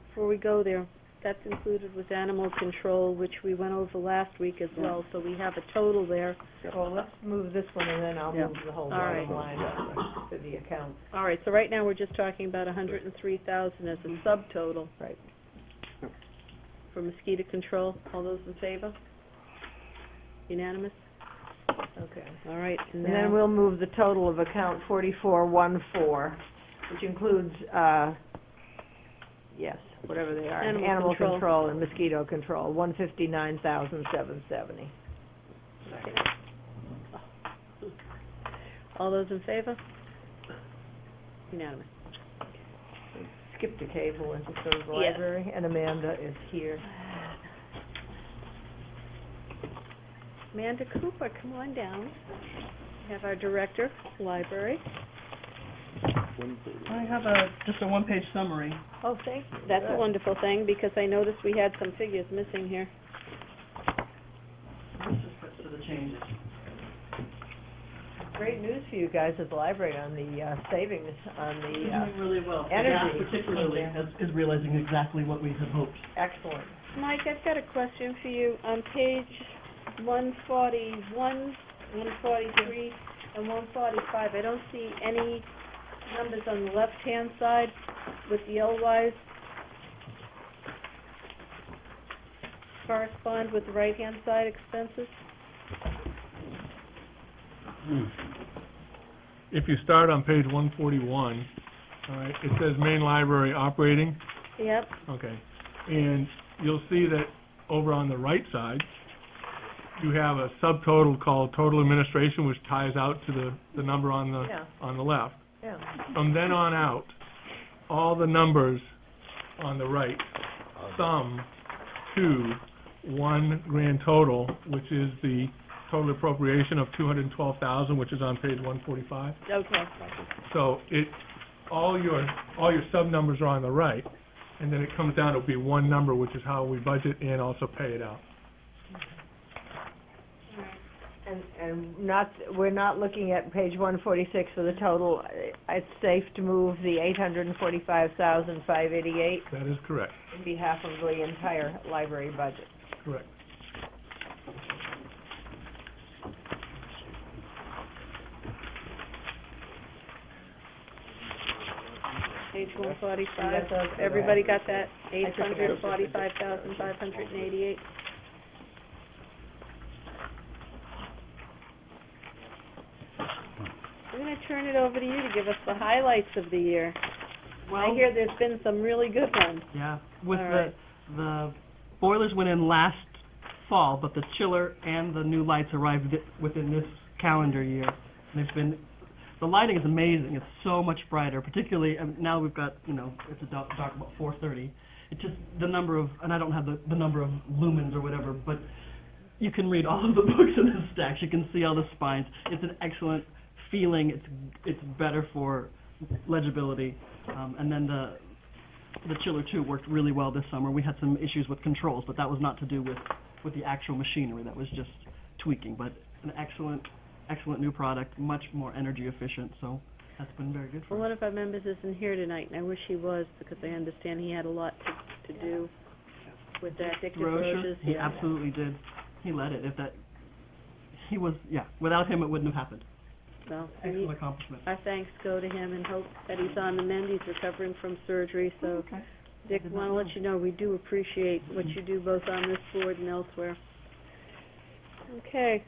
before we go there, that's included with animal control, which we went over last week as well, so we have a total there. Well, let's move this one, and then I'll Yeah. move the whole All right. bottom line to the account. All right, so right now, we're just talking about 103,000 as a subtotal. Right. For mosquito control. All those in favor? Unanimous? Okay. All right, And then we'll move the total of account 4414, which includes, yes, whatever they are, Animal control. control and mosquito control, 159,770. All those in favor? Unanimous. Skip the cable and just go to the Yes. library, and Amanda is here. Amanda Cooper, come on down. We have our director, library. I have just a one-page summary. Oh, thank you. That's a Good. wonderful thing, because I noticed we had some figures missing here. This just fits to the changes. Great news for you guys at the library on the savings on We're the doing really well. energy. Gas particularly is realizing exactly what we had hoped. Excellent. Mike, I've got a question for you. On page 141, 143, and 145, I don't see any numbers on the left-hand side with the LYs correspond with the right-hand side expenses. If you start on page 141, all right, it says main library operating, Yep. okay, and you'll see that over on the right side, you have a subtotal called total administration, which ties out to the number on the Yeah. on the left. Yeah. From then on out, all the numbers on the right sum to one grand total, which is the total appropriation of $212,000, which is on page 145. Okay. So all your sub-numbers are on the right, and then it comes down to be one number, which is how we budget and also pay it out. And we're not looking at page 146 for the total. It's safe to move the 845,588 That is correct, on behalf of the entire library budget. correct. Page 145. You got those? Everybody got that? I took it out. 845,588. I'm going to turn it over to you to give us the highlights of the year. I hear there's been some really good ones. Yeah, with All right. the boilers went in last fall, but the chiller and the new lights arrived within this calendar year. And they've been, the lighting is amazing. It's so much brighter, particularly now we've got, it's a dark about 4:30. It's just the number of, and I don't have the number of lumens or whatever, but you can read all of the books in the stacks. You can see all the spines. It's an excellent feeling. It's better for legibility. And then the chiller too worked really well this summer. We had some issues with controls, but that was not to do with the actual machinery. That was just tweaking. But an excellent new product, much more energy efficient. So that's been very good for Well, us. one of our members isn't here tonight, and I wish he was, because I understand he had a lot to do with that addictive roaches. He absolutely did. He led it. Without him, it wouldn't have happened. So, Excellent accomplishment. our thanks go to him, and hope that he's on the mend. He's recovering from surgery, so Okay. Dick, I want to let you know we do appreciate what you do both on this board and elsewhere. Okay.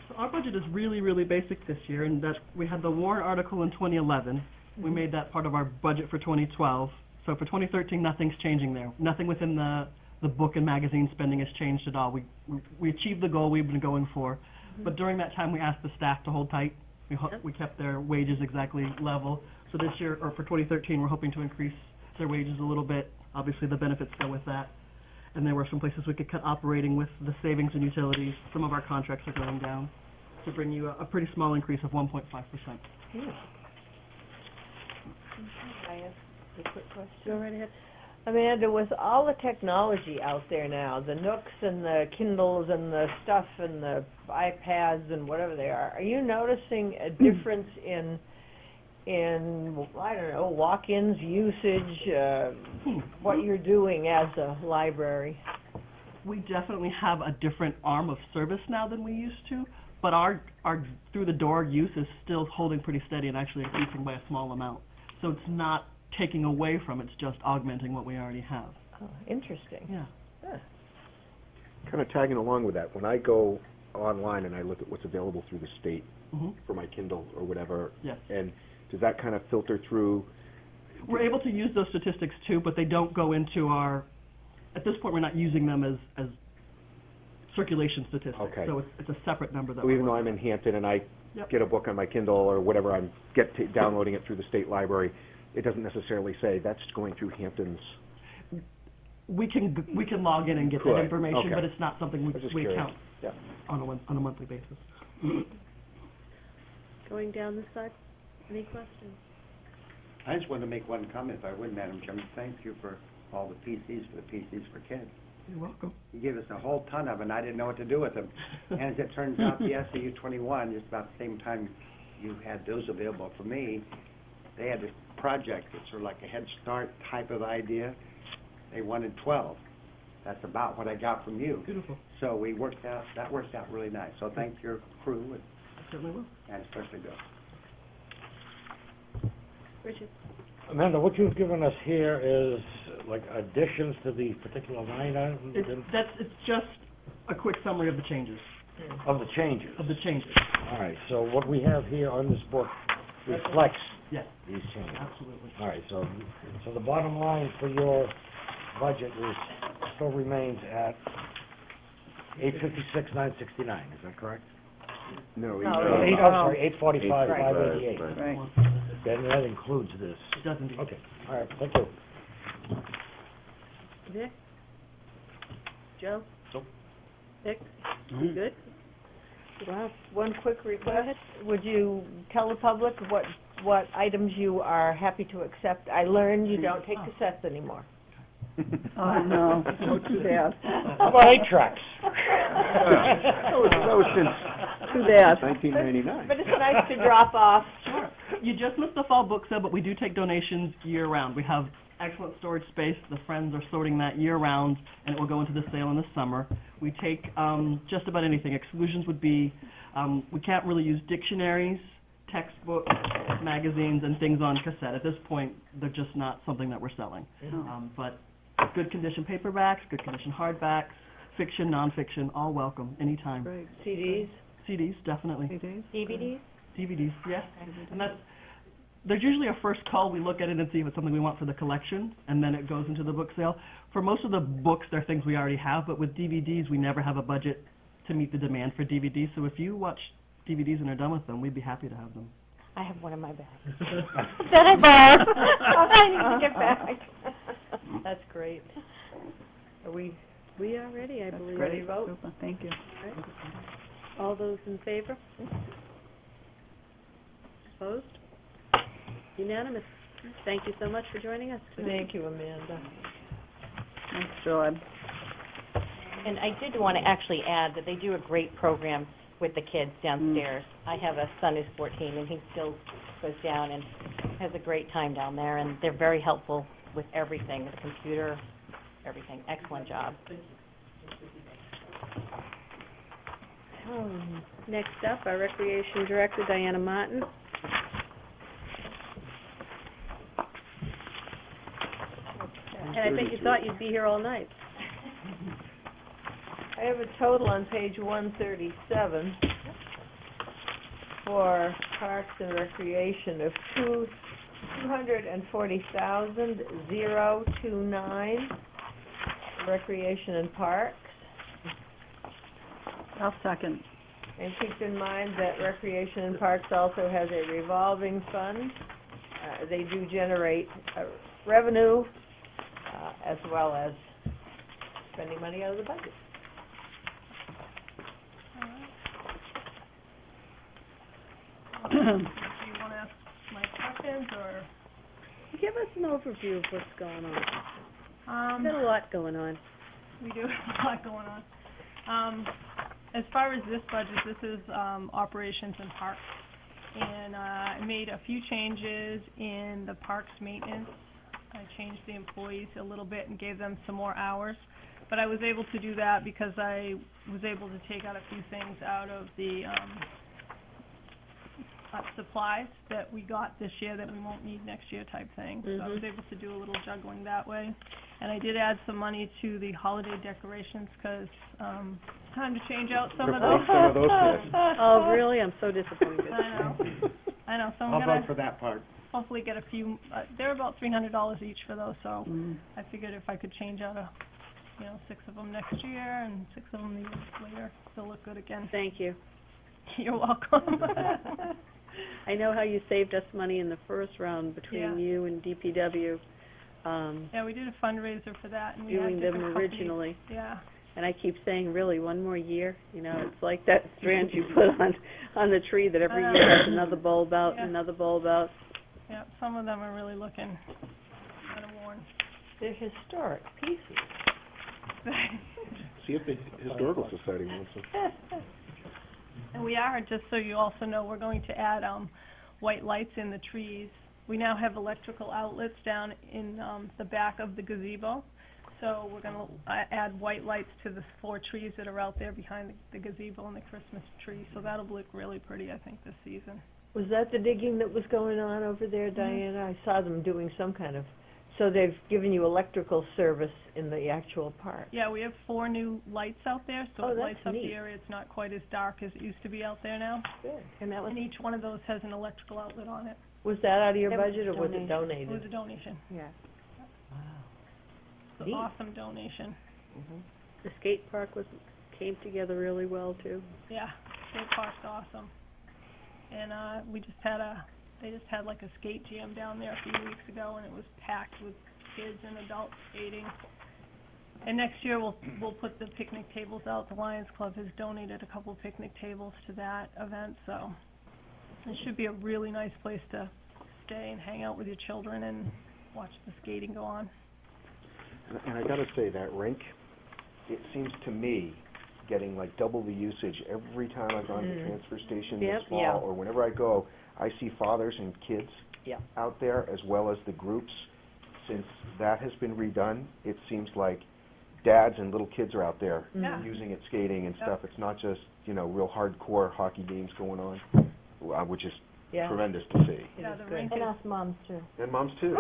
So our budget is really, really basic this year, in that we had the warrant article in 2011. We made that part of our budget for 2012. So for 2013, nothing's changing there. Nothing within the book and magazine spending has changed at all. We achieved the goal we've been going for. But during that time, we asked the staff to hold tight. We kept their wages exactly level. So this year, or for 2013, we're hoping to increase their wages a little bit. Obviously, the benefits go with that. And there were some places we could cut operating with the savings and utilities. Some of our contracts are going down to bring you a pretty small increase of 1.5%. Can I ask a quick question? Go right ahead. Amanda, with all the technology out there now, the Nooks and the Kindles and the stuff and the iPads and whatever they are you noticing a difference in I don't know, walk-ins, usage, what you're doing as a library? We definitely have a different arm of service now than we used to, but our through-the-door use is still holding pretty steady and actually increasing by a small amount. So it's not taking away from, it's just augmenting what we already have. Oh, interesting. Yeah. Huh. Kind of tagging along with that, when I go online and I look at what's available through the state for my Kindle or whatever, Yes. and does that kind of filter through? We're able to use those statistics too, but they don't go into our, at this point we're not using them as circulation statistics. Okay. So it's a separate number that So even though I'm in Hampton and I get a book on my Kindle or whatever, I'm downloading it through the state library, it doesn't necessarily say that's going through Hampton's. We can log in and get that Correct. information, Okay. but it's not something I was just we curious. account Yeah. on a monthly basis. Going down this side, any questions? I just wanted to make one comment, if I would, Madam Chairman. Thank you for all the PCs for kids. You're welcome. You gave us a whole ton of them, and I didn't know what to do with them. And as it turns out, the SAU 21, just about the same time you had those available for me, they had a project that's sort of like a Head Start type of idea. They wanted 12. That's about what I got from you. Beautiful. So that worked out really nice. So thank your crew Certainly will. and especially Bill. Richard? Amanda, what you've given us here is like additions to the particular line item? It's just a quick summary of the changes. Of the changes? Of the changes. All right, so what we have here on this book reflects Yes. these changes? Absolutely. All right, so the bottom line for your budget still remains at $856,969, is that correct? No. I'm sorry, $845,588. Right. Then that includes this. It does indeed. Okay, all right, thank you. Vic? Joe? Nope. Vic? Good? Well, one quick request. Would you tell the public what items you are happy to accept? I learned you don't take cassettes anymore. Oh, no, too bad. How about 8-tracks? That was since Too bad. 1999. But it's nice to drop off. Sure. You just missed the fall book sale, but we do take donations year-round. We have excellent storage space. The Friends are sorting that year-round, and it will go into the sale in the summer. We take just about anything. Exclusions would be, we can't really use dictionaries, textbooks, magazines, and things on cassette. At this point, they're just not something that we're selling. But good condition paperbacks, good condition hardbacks, fiction, nonfiction, all welcome, anytime. Great. CDs? CDs, definitely. CDs? DVDs? DVDs, yes. And there's usually a first call. We look at it and see if it's something we want for the collection, and then it goes into the book sale. For most of the books, they're things we already have, but with DVDs, we never have a budget to meet the demand for DVDs. So if you watch DVDs and are done with them, we'd be happy to have them. I have one in my bag. That I borrowed. I need to get back. That's great. Are we are ready, I believe. ready to vote? Super, thank you. All those in favor? Opposed? Unanimous. Thank you so much for joining us tonight. Thank you, Amanda. Thanks, George. And I did want to actually add that they do a great program with the kids downstairs. I have a son who's 14, and he still goes down and has a great time down there, and they're very helpful with everything, the computer, everything. Excellent job. Next up, our Recreation Director, Diana Martin. And I think you thought you'd be here all night. I have a total on page 137 for Parks and Recreation of $240,029. Recreation and Parks. I'll second. And keep in mind that Recreation and Parks also has a revolving fund. They do generate revenue, as well as spending money out of the budget. Do you want to ask my questions, or? Give us an overview of what's going on. We've got a lot going on. We do have a lot going on. As far as this budget, this is operations and parks. And I made a few changes in the parks maintenance. I changed the employees a little bit and gave them some more hours. But I was able to do that because I was able to take out a few things out of the supplies that we got this year that we won't need next year type thing. So I was able to do a little juggling that way. And I did add some money to the holiday decorations because it's time to change out some of those. Oh, really? I'm so disappointed. I know. So I'm I'll gonna vote for that part. hopefully get a few. They're about $300 each for those. So I figured if I could change out 6 of them next year and 6 of them the year later, they'll look good again. Thank you. You're welcome. I know how you saved us money in the first round between you and DPW. Yeah, we did a fundraiser for that, and we doing had them different originally. companies. Yeah. And I keep saying, really, one more year? It's like that strand you put on the tree that every year has another bulb out, another bulb out. Yeah, some of them are really looking kind of worn. They're historic pieces. See if the Historical Society wants them. And we are, just so you also know, we're going to add white lights in the trees. We now have electrical outlets down in the back of the gazebo. So we're going to add white lights to the 4 trees that are out there behind the gazebo and the Christmas tree. So that'll look really pretty, I think, this season. Was that the digging that was going on over there, Diana? I saw them doing some kind of... So they've given you electrical service in the actual park? Yeah, we have 4 new lights out there, so it lights up neat. the area. It's not quite as dark as it used to be out there now. Good. And each one of those has an electrical outlet on it. was that out of your That was budget, or was it donated? It was a donation. Yeah. Wow. It's an awesome donation. The skate park came together really well, too. Yeah, skate park's awesome. And they just had like a skate jam down there a few weeks ago, and it was packed with kids and adults skating. And next year we'll put the picnic tables out. The Lions Club has donated a couple picnic tables to that event, so it should be a really nice place to stay and hang out with your children and watch the skating go on. And I gotta say, that rink, it seems to me, getting like double the usage every time I've gone to the transfer station this fall, or whenever I go, I see fathers and kids out there, as well as the groups. Since that has been redone, it seems like dads and little kids are out there using it, skating and stuff. It's not just, real hardcore hockey games going on, which is tremendous to see. Yeah, and us moms, too. And moms, too.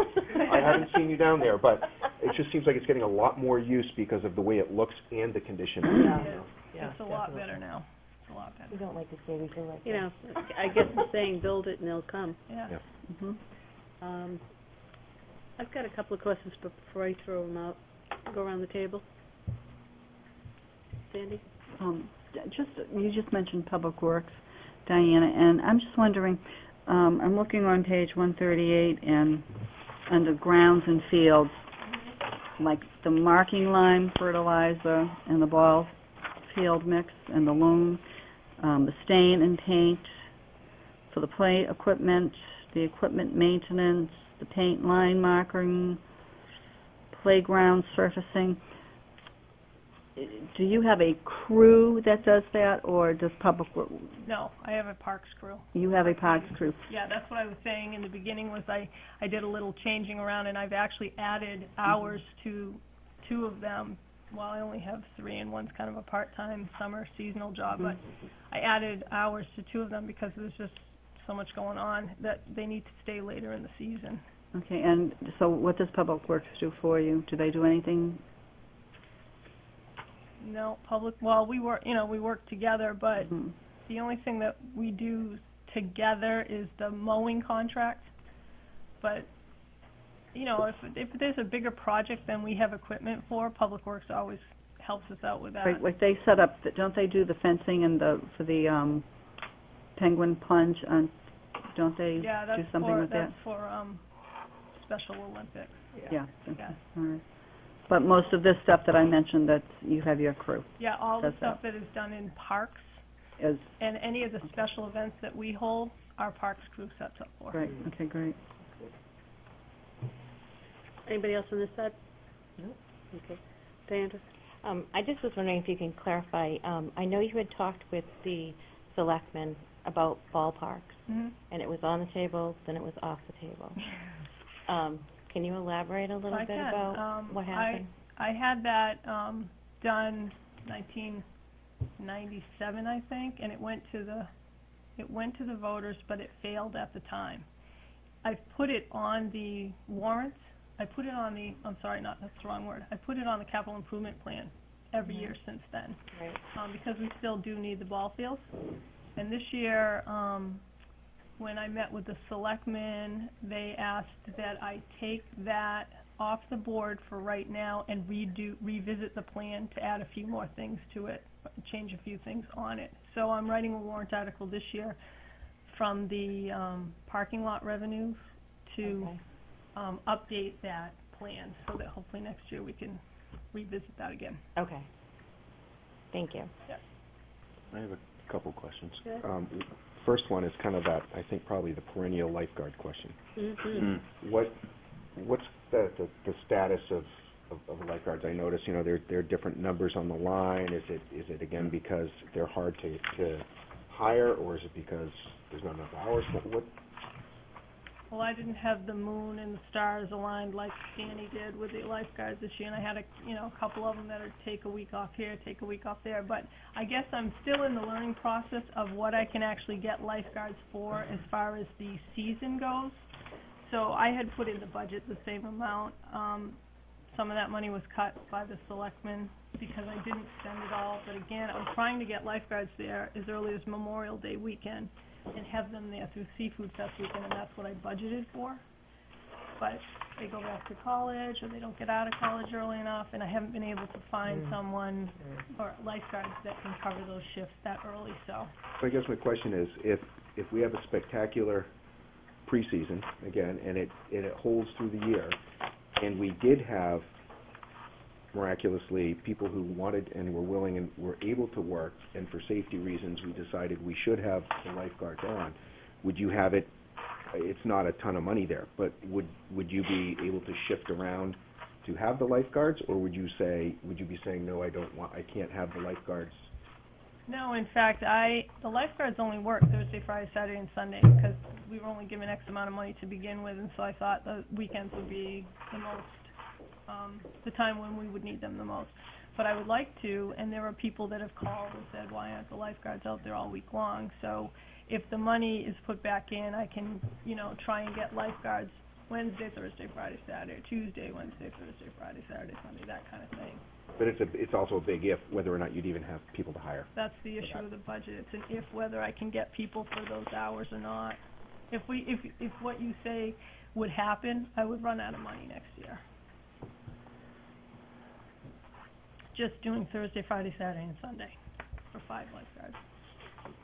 I haven't seen you down there, but it just seems like it's getting a lot more use because of the way it looks and the condition. It's a lot better now. It's a lot better. We don't like to say we do like I guess the saying, build it and they'll come. Yeah. I've got a couple of questions before I throw them out. Go around the table. Sandy? You just mentioned Public Works, Diana, and I'm just wondering, I'm looking on page 138 and under grounds and fields, like the marking lime fertilizer and the ball field mix and the loam, the stain and paint for the play equipment, the equipment maintenance, the paint line marking, playground surfacing. Do you have a crew that does that, or does Public Works? No, I have a parks crew. You have a parks crew. Yeah, that's what I was saying in the beginning was I did a little changing around, and I've actually added hours to 2 of them. Well, I only have 3, and one's kind of a part-time summer seasonal job, but I added hours to 2 of them because there's just so much going on that they need to stay later in the season. Okay, and so what does Public Works do for you? Do they do anything? No, we work together, but the only thing that we do together is the mowing contract. But, if there's a bigger project than we have equipment for, Public Works always helps us out with that. Right, like they set up, don't they do the fencing and for the penguin plunge? Don't they do something with that? That's for Special Olympics. Yeah. Yeah. All right. But most of this stuff that I mentioned, that you have your crew Yeah, all the Does stuff that is done in parks is, and any of the special events that we hold, our parks crew sets up for. great, okay, great. Anybody else on this side? No. Okay. Diana? I just was wondering if you can clarify, I know you had talked with the selectmen about ballparks, Mm-hmm. and it was on the table, then it was off the table. Can you elaborate a little I bit can. about what happened? I had that done 1997, I think, and it went to the voters, but it failed at the time. I put it on the warrants. I put it on the, I'm sorry, that's the wrong word. I put it on the capital improvement plan every year since then. Right. Because we still do need the ball fields. And this year, when I met with the selectmen, they asked that I take that off the board for right now and revisit the plan to add a few more things to it, change a few things on it. So I'm writing a warrant article this year from the parking lot revenues to update that plan so that hopefully next year we can revisit that again. Okay. Thank you. Yeah. I have a couple questions. Good. First one is kind of that, I think probably the perennial lifeguard question. Mm-hmm. What's the status of lifeguards? I notice, there are different numbers on the line. Is it again because they're hard to hire, or is it because there's not enough hours? What? Well, I didn't have the moon and the stars aligned like Danny did with the lifeguards this year, and I had a couple of them that would take a week off here, take a week off there. But I guess I'm still in the learning process of what I can actually get lifeguards for as far as the season goes. So I had put in the budget the same amount. Some of that money was cut by the selectmen because I didn't spend it all. But again, I'm trying to get lifeguards there as early as Memorial Day weekend and have them there through Seafood Fest weekend, and that's what I budgeted for. But they go back to college, or they don't get out of college early enough, and I haven't been able to find someone or lifeguards that can cover those shifts that early, so. So I guess my question is, if we have a spectacular preseason, again, and it holds through the year, and we did have miraculously people who wanted and were willing and were able to work, and for safety reasons we decided we should have the lifeguards on, would you have it, it's not a ton of money there, but would you be able to shift around to have the lifeguards, or would you be saying, no, I can't have the lifeguards? No, in fact, the lifeguards only work Thursday, Friday, Saturday, and Sunday because we were only given X amount of money to begin with, and so I thought the weekends would be the most, the time when we would need them the most. But I would like to, and there are people that have called and said, why aren't the lifeguards out there all week long? So if the money is put back in, I can, try and get lifeguards Wednesday, Thursday, Friday, Saturday, Tuesday, Wednesday, Thursday, Friday, Saturday, Sunday, that kind of thing. But it's also a big if, whether or not you'd even have people to hire. That's the issue of the budget. It's an if, whether I can get people for those hours or not. If what you say would happen, I would run out of money next year. Just doing Thursday, Friday, Saturday, and Sunday for 5 lifeguards.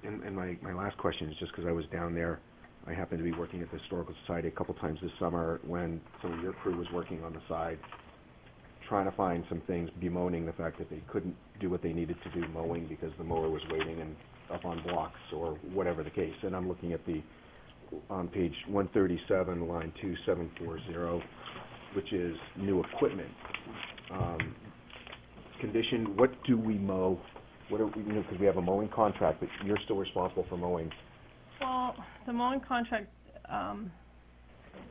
And my last question is just because I was down there, I happened to be working at the Historical Society a couple times this summer when some of your crew was working on the side, trying to find some things, bemoaning the fact that they couldn't do what they needed to do mowing because the mower was waiting and up on blocks or whatever the case. And I'm looking at on page 137, line 2740, which is new equipment. Condition, what do we mow? What are we, because we have a mowing contract, but you're still responsible for mowing. Well, the mowing contract,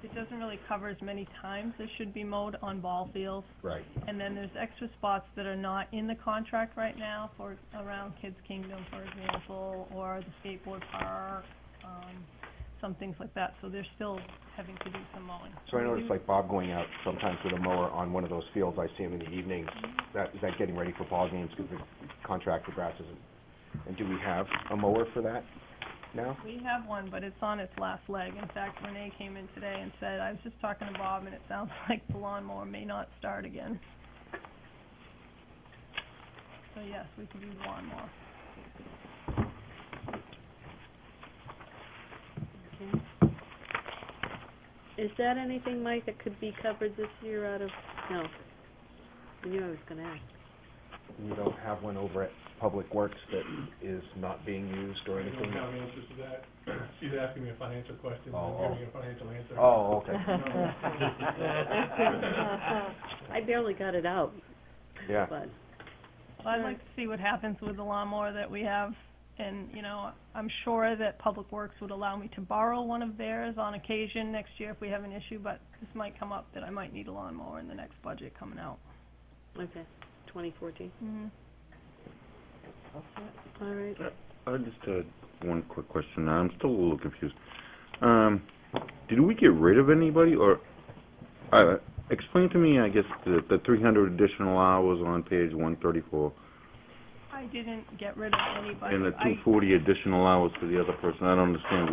it doesn't really cover as many times as should be mowed on ball fields. Right. And then there's extra spots that are not in the contract right now for around Kids Kingdom, for example, or the skateboard park, some things like that. So they're still having to do some mowing. So I noticed like Bob going out sometimes with a mower on one of those fields. I see him in the evenings. Is that getting ready for ball games because the contract for grass isn't? And do we have a mower for that now? We have one, but it's on its last leg. In fact, Renee came in today and said, I was just talking to Bob, and it sounds like the lawnmower may not start again. So yes, we could use lawnmower. Is that anything, Mike, that could be covered this year out of, no? I knew I was gonna ask. You don't have one over at Public Works that is not being used or I don't anything? have answers to that. She's asking me a financial question, Oh, and I'm giving a financial answer. Oh, okay. I barely got it out, Yeah. but. Well, I'd like to see what happens with the lawnmower that we have, and, you know, I'm sure that Public Works would allow me to borrow one of theirs on occasion next year if we have an issue, but this might come up that I might need a lawnmower in the next budget coming out. Okay, 2014. Mm-hmm. All right. I just had one quick question. I'm still a little confused. Did we get rid of anybody, or explain to me, I guess, the 300 additional hours on page 134 I didn't get rid of anybody. and the 240 additional hours for the other person? I don't understand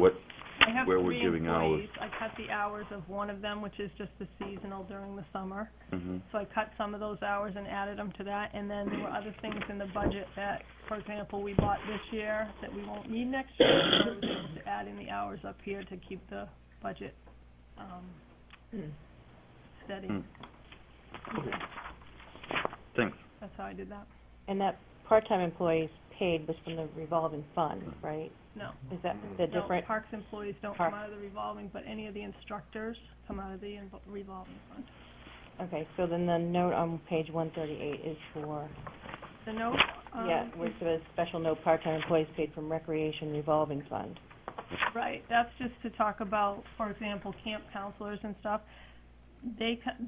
I have where we're 3 giving hours. employees. I cut the hours of one of them, which is just the seasonal during the summer. Mm-hmm. So I cut some of those hours and added them to that, and then there were other things in the budget that, for example, we bought this year that we won't need next year, so I was able to add in the hours up here to keep the budget, steady. Okay. Thanks. That's how I did that. And that part-time employees paid was from the revolving fund, right? No. Is that the different? No, Parks employees don't come out of the revolving, but any of the instructors come out of the revolving fund. Okay, so then the note on page 138 is for, The note, where it says special note part-time employees paid from recreation revolving fund. right, that's just to talk about, for example, camp counselors and stuff.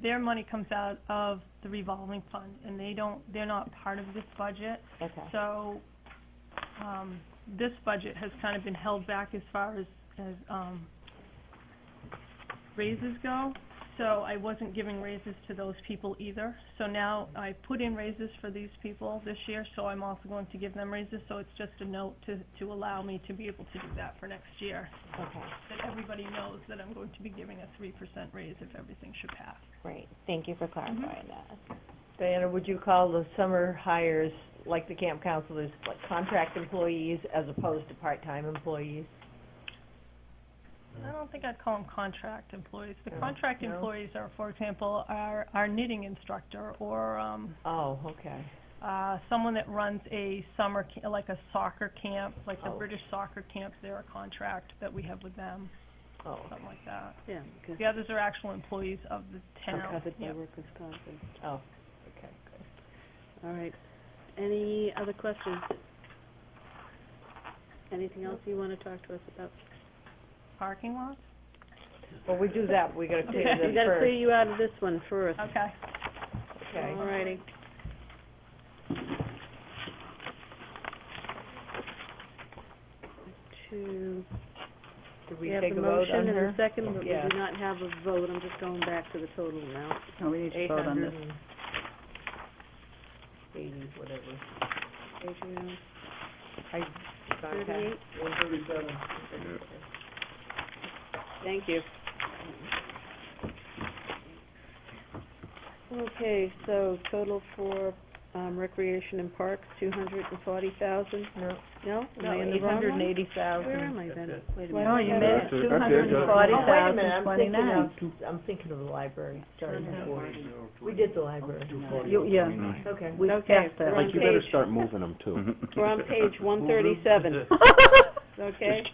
Their money comes out of the revolving fund, and they're not part of this budget. Okay. So, this budget has kind of been held back as far as raises go. So I wasn't giving raises to those people either. So now I put in raises for these people this year, so I'm also going to give them raises. So it's just a note to allow me to be able to do that for next year. Okay. That everybody knows that I'm going to be giving a 3% raise if everything should pass. Great, thank you for clarifying that. Diana, would you call the summer hires, like the camp counselors, like contract employees as opposed to part-time employees? I don't think I'd call them contract employees. The No. contract No? employees are, for example, our knitting instructor or Oh, okay. someone that runs a summer, like a soccer camp, like the Oh. British soccer camps, they're a contract that we have with them, Oh, something like that. Yeah, because The others are actual employees of the town. I'm covered by Yep. workers' comp. oh, okay, good. All right. Any other questions? Anything else you want to talk to us about? Parking lots? Well, we do that, we gotta clear this We got to clear first. you out of this one first. Okay. Okay. All righty. To, Did we we have take the a vote on motion and her? a second, but we Yeah. do not have a vote. I'm just going back to the total now. No, we need to vote on this. 880, whatever. Adrian, I, 38? 137. Thank you. Okay, so total for recreation and parks, 240,000? No. No? Am No, I in the wrong one? 880,000. Where am I then? Wait a minute. No, you made it That's it. That's it. Oh, wait a minute, 240,029. I'm thinking of the library, starting before. We did the library. Yeah, Okay. we Okay, passed that. we're on Like, you better page- start moving them, too. We're on page 137, okay?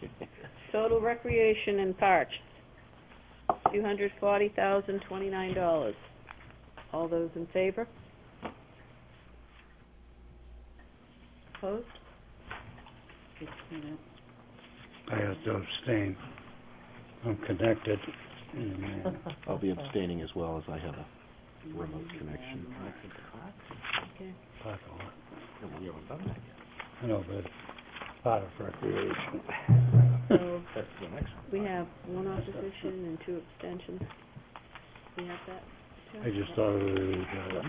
Total recreation and parks, $240,029. All those in favor? Opposed? I have to abstain. I'm connected. I'll be abstaining as well, as I have a remote connection. Okay. Parking lot. Yeah, we haven't done that yet. I know, but it's part of recreation. So That's the next one. we have one opposition and 2 abstentions. We have that? too? I just thought it was,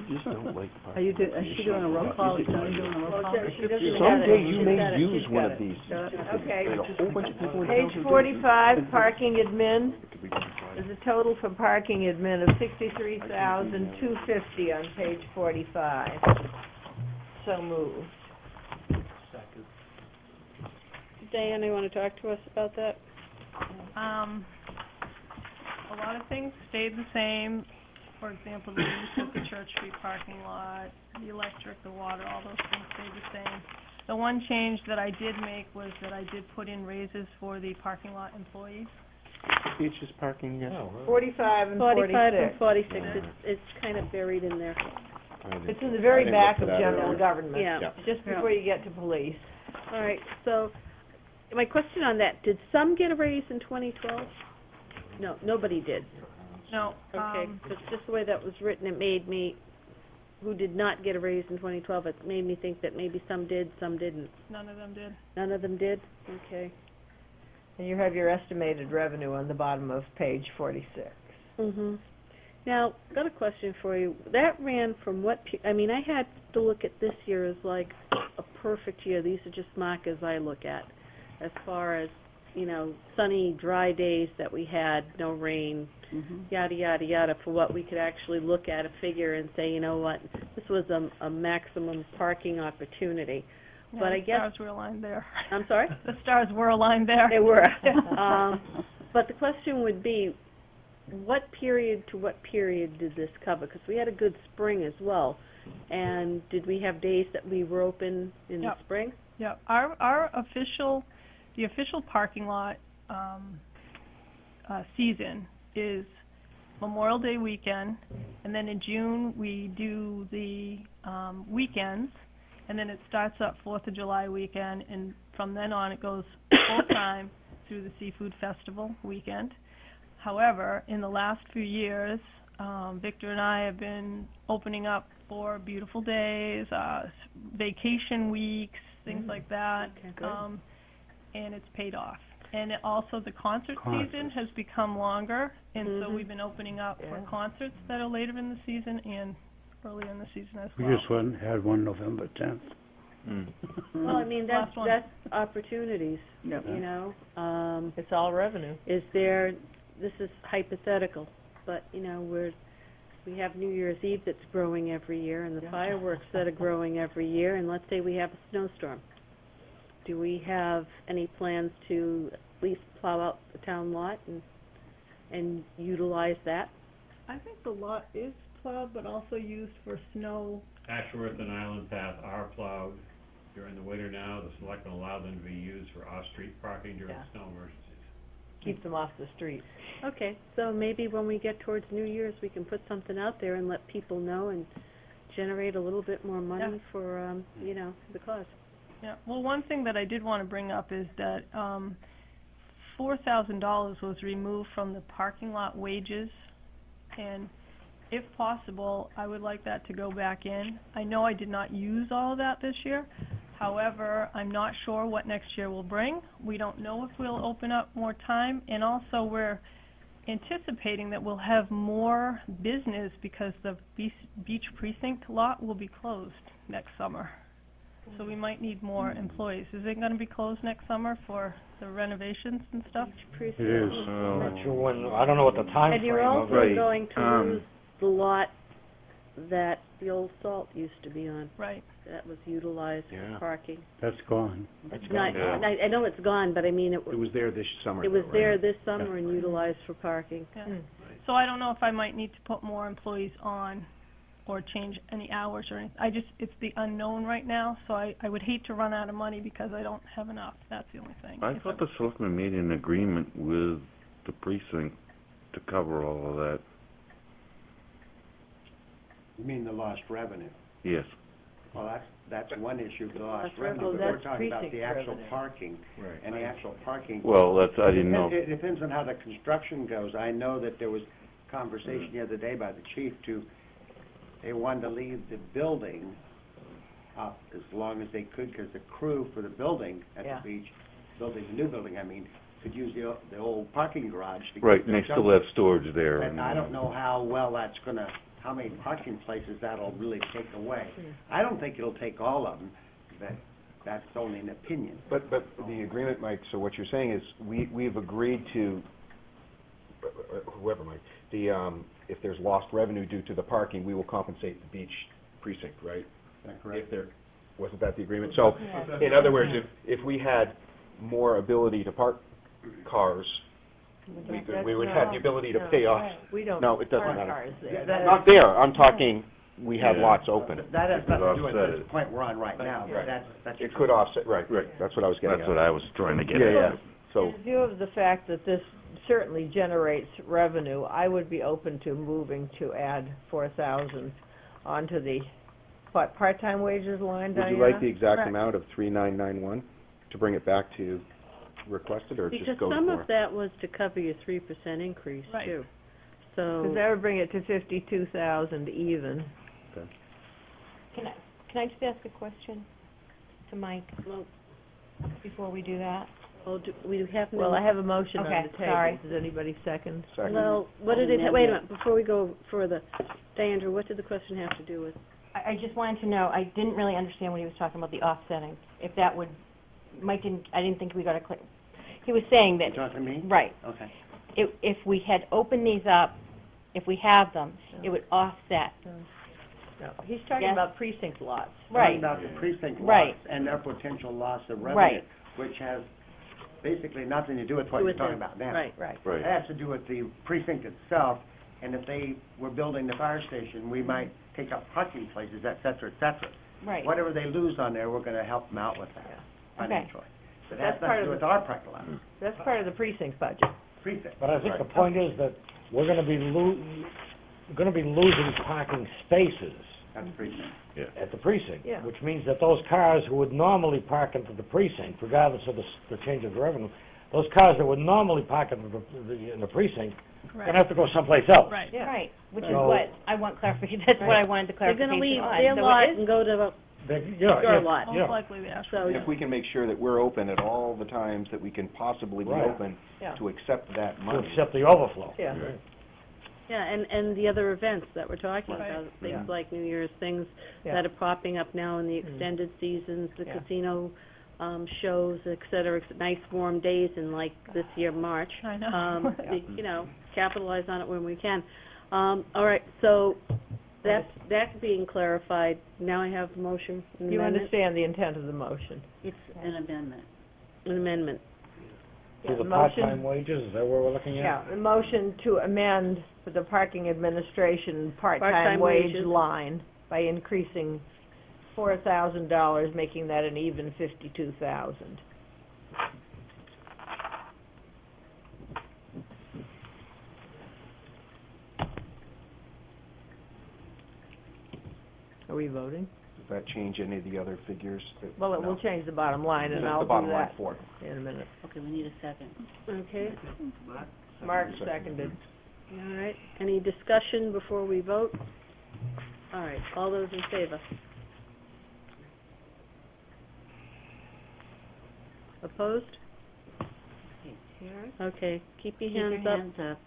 You just don't like Are you is she doing a roll call? Is Tony doing a roll call? She doesn't have it. Someday you She's may got it. use She's one got of it. these. Okay. There's a whole bunch of people in town Page who do. 45, parking admin. There's a total for parking admin of $63,250 on page 45. So moved. Diana, you want to talk to us about that? A lot of things stayed the same. For example, the use of the Church Street parking lot, the electric, the water, all those things stayed the same. The one change that I did make was that I did put in raises for the parking lot employees. Beach's parking, yes. 45 and 45 and 46. 46, it's kind of buried in there. It's in the very back of general government. Yeah. Just before you get to police. All right, so my question on that, did some get a raise in 2012? No, nobody did. No. Okay, because just the way that was written, it made me, who did not get a raise in 2012, it made me think that maybe some did, some didn't. None of them did. None of them did? Okay. And you have your estimated revenue on the bottom of page 46. Mm-hmm. Now, got a question for you. That ran from what, I mean, I had to look at this year as like a perfect year. These are just markers I look at as far as, you know, sunny, dry days that we had, no rain, yada, yada, yada, for what we could actually look at a figure and say, you know what, this was a maximum parking opportunity. Yeah, But I the guess... stars were aligned there. I'm sorry? The stars were aligned there. They were. But the question would be, what period to what period did this cover? Because we had a good spring as well. And did we have days that we were open in the spring? Yeah, the official parking lot season is Memorial Day weekend, and then in June we do the weekends, and then it starts up 4th of July weekend, and from then on it goes full time through the Seafood Festival weekend. However, in the last few years, Victor and I have been opening up for beautiful days, vacation weeks, things like that, and it's paid off. And also the concert season has become longer, and so we've been opening up for concerts that are later in the season and earlier in the season as well. We just had one November 10th. Well, I mean, that's Last one. opportunities, you know. It's all revenue. Is there, this is hypothetical, but, you know, we have New Year's Eve that's growing every year, and the fireworks that are growing every year, and let's say we have a snowstorm. Do we have any plans to at least plow out the town lot and utilize that? I think the lot is plowed, but also used for snow. Ashworth and Island Path are plowed during the winter now. The selectmen allow them to be used for off-street parking during snow emergencies. Keep them off the street. Okay, so maybe when we get towards New Year's, we can put something out there and let people know and generate a little bit more money for, you know, the cause. Yeah, well, one thing that I did want to bring up is that $4,000 was removed from the parking lot wages, and if possible, I would like that to go back in. I know I did not use all of that this year. However, I'm not sure what next year will bring. We don't know if we'll open up more time, and also we're anticipating that we'll have more business because the beach precinct lot will be closed next summer. So we might need more employees. Is it going to be closed next summer for the renovations and stuff? It is. I'm not sure when, I don't know what the time And you're frame also of it. going to lose the lot that the old salt used to be on. Right. That was utilized for parking. That's gone. That's Not, gone. I know it's gone, but I mean, It was there this summer. it was though, there right? this summer and utilized for parking. Yeah. So I don't know if I might need to put more employees on or change any hours or anything. It's the unknown right now, so I would hate to run out of money because I don't have enough. That's the only thing. I thought the selectmen made an agreement with the precinct to cover all of that. You mean the lost revenue? Yes. Well, that's one issue, the lost Lost revenue, revenue. but we're That's talking about the precinct actual revenue. parking. Right. And the actual parking. Well, that's, I didn't know. It depends on how the construction goes. I know that there was conversation the other day by the chief they wanted to leave the building up as long as they could, because the crew for the building at the beach, building the new building, I mean, could use the old parking garage to Right, get and their they still junk. have storage there. And I don't know how well that's gonna, how many parking places that'll really take away. I don't think it'll take all of them, but that's only an opinion. But the agreement, Mike, so what you're saying is we've agreed to, whoever, Mike, if there's lost revenue due to the parking, we will compensate the beach precinct, right? Is that correct? Wasn't that the agreement? So, in other words, if we had more ability to park cars we would have the ability to pay off. We don't No, it doesn't park matter. cars there. Not there, I'm talking, we have lots open. That has nothing to do with Offset this it. point we're on right now, but Right. that's. It could offset, right, that's what I was getting at. That's what I was trying to get Yeah, at. yeah, so, In view of the fact that this certainly generates revenue, I would be open to moving to add 4,000 onto the, part-time wages line, would Diana? you like the exact Correct. amount of 3,991 to bring it back to requested, or Because just go to some 4? of that was to cover your 3% increase, Right. too. Because So, that would bring it to 52,000 even. Can I just ask a question to Mike before we do that? we have no... Well, I have a motion on Okay, the table. sorry. Does anybody second? Second. Well, what did it, wait a minute, before we go further, Diandra, what did the question have to do with? I just wanted to know, I didn't really understand when he was talking about the offsetting, if that would, Mike didn't, I didn't think we got a clear, he was saying that, You talking to me? right, Okay. if we had opened these up, if we have them, it would offset. No, he's talking Yes. about precinct lots. Right. Talking about the precinct Right. lots and their potential loss of revenue, Right. which has basically nothing to do with what you're talking about now. Right. Right. Right. It has to do with the precinct itself, and if they were building the fire station, we might take up parking places, et cetera, et cetera. Right. Whatever they lose on there, we're gonna help them out with that Okay. financially. But That's that's part nothing to do of with our parking lot, That's part of the precinct budget. precinct. But I think Right. the point is that we're gonna be losing parking spaces That's precinct. at the precinct. Yeah. Which means that those cars who would normally park into the precinct, regardless of the change of revenue, those cars that would normally park in the precinct, are gonna have to go someplace else. Right. Yeah. Right, which is So- what I want clarification, that's what I wanted the They're clarification going to leave on. their So it lot is- and go to your lot. Most likely the So, And if we can make sure that we're open at all the times that we can possibly be Right. open Yeah. to accept that To money. accept the overflow. Yeah. yeah, and the other events that we're talking Right. about, things Yeah. like New Year's, things Yeah. that are popping up now in the extended seasons, the Yeah. casino shows, et cetera, nice warm days in like this year, March. I know. You know, capitalize on it when we can. All right, so that's being clarified. Now I have a motion. An You amendment? understand the intent of the motion? It's an amendment. An amendment. To the motion- part-time wages, is that what we're looking at? Yeah, the motion to amend for the parking administration Part-time part-time wage wages. line by increasing $4,000, making that an even 52,000. Are we voting? Does that change any of the other figures? Well, it No. will change the bottom line, and Just I'll the do bottom line that for it. in a minute. Okay, we need a second. Okay, Mark seconded. all right. Any discussion before we vote? All right, all those in favor? Opposed? Okay, Terry? Okay, keep your Keep your hands up. hands up.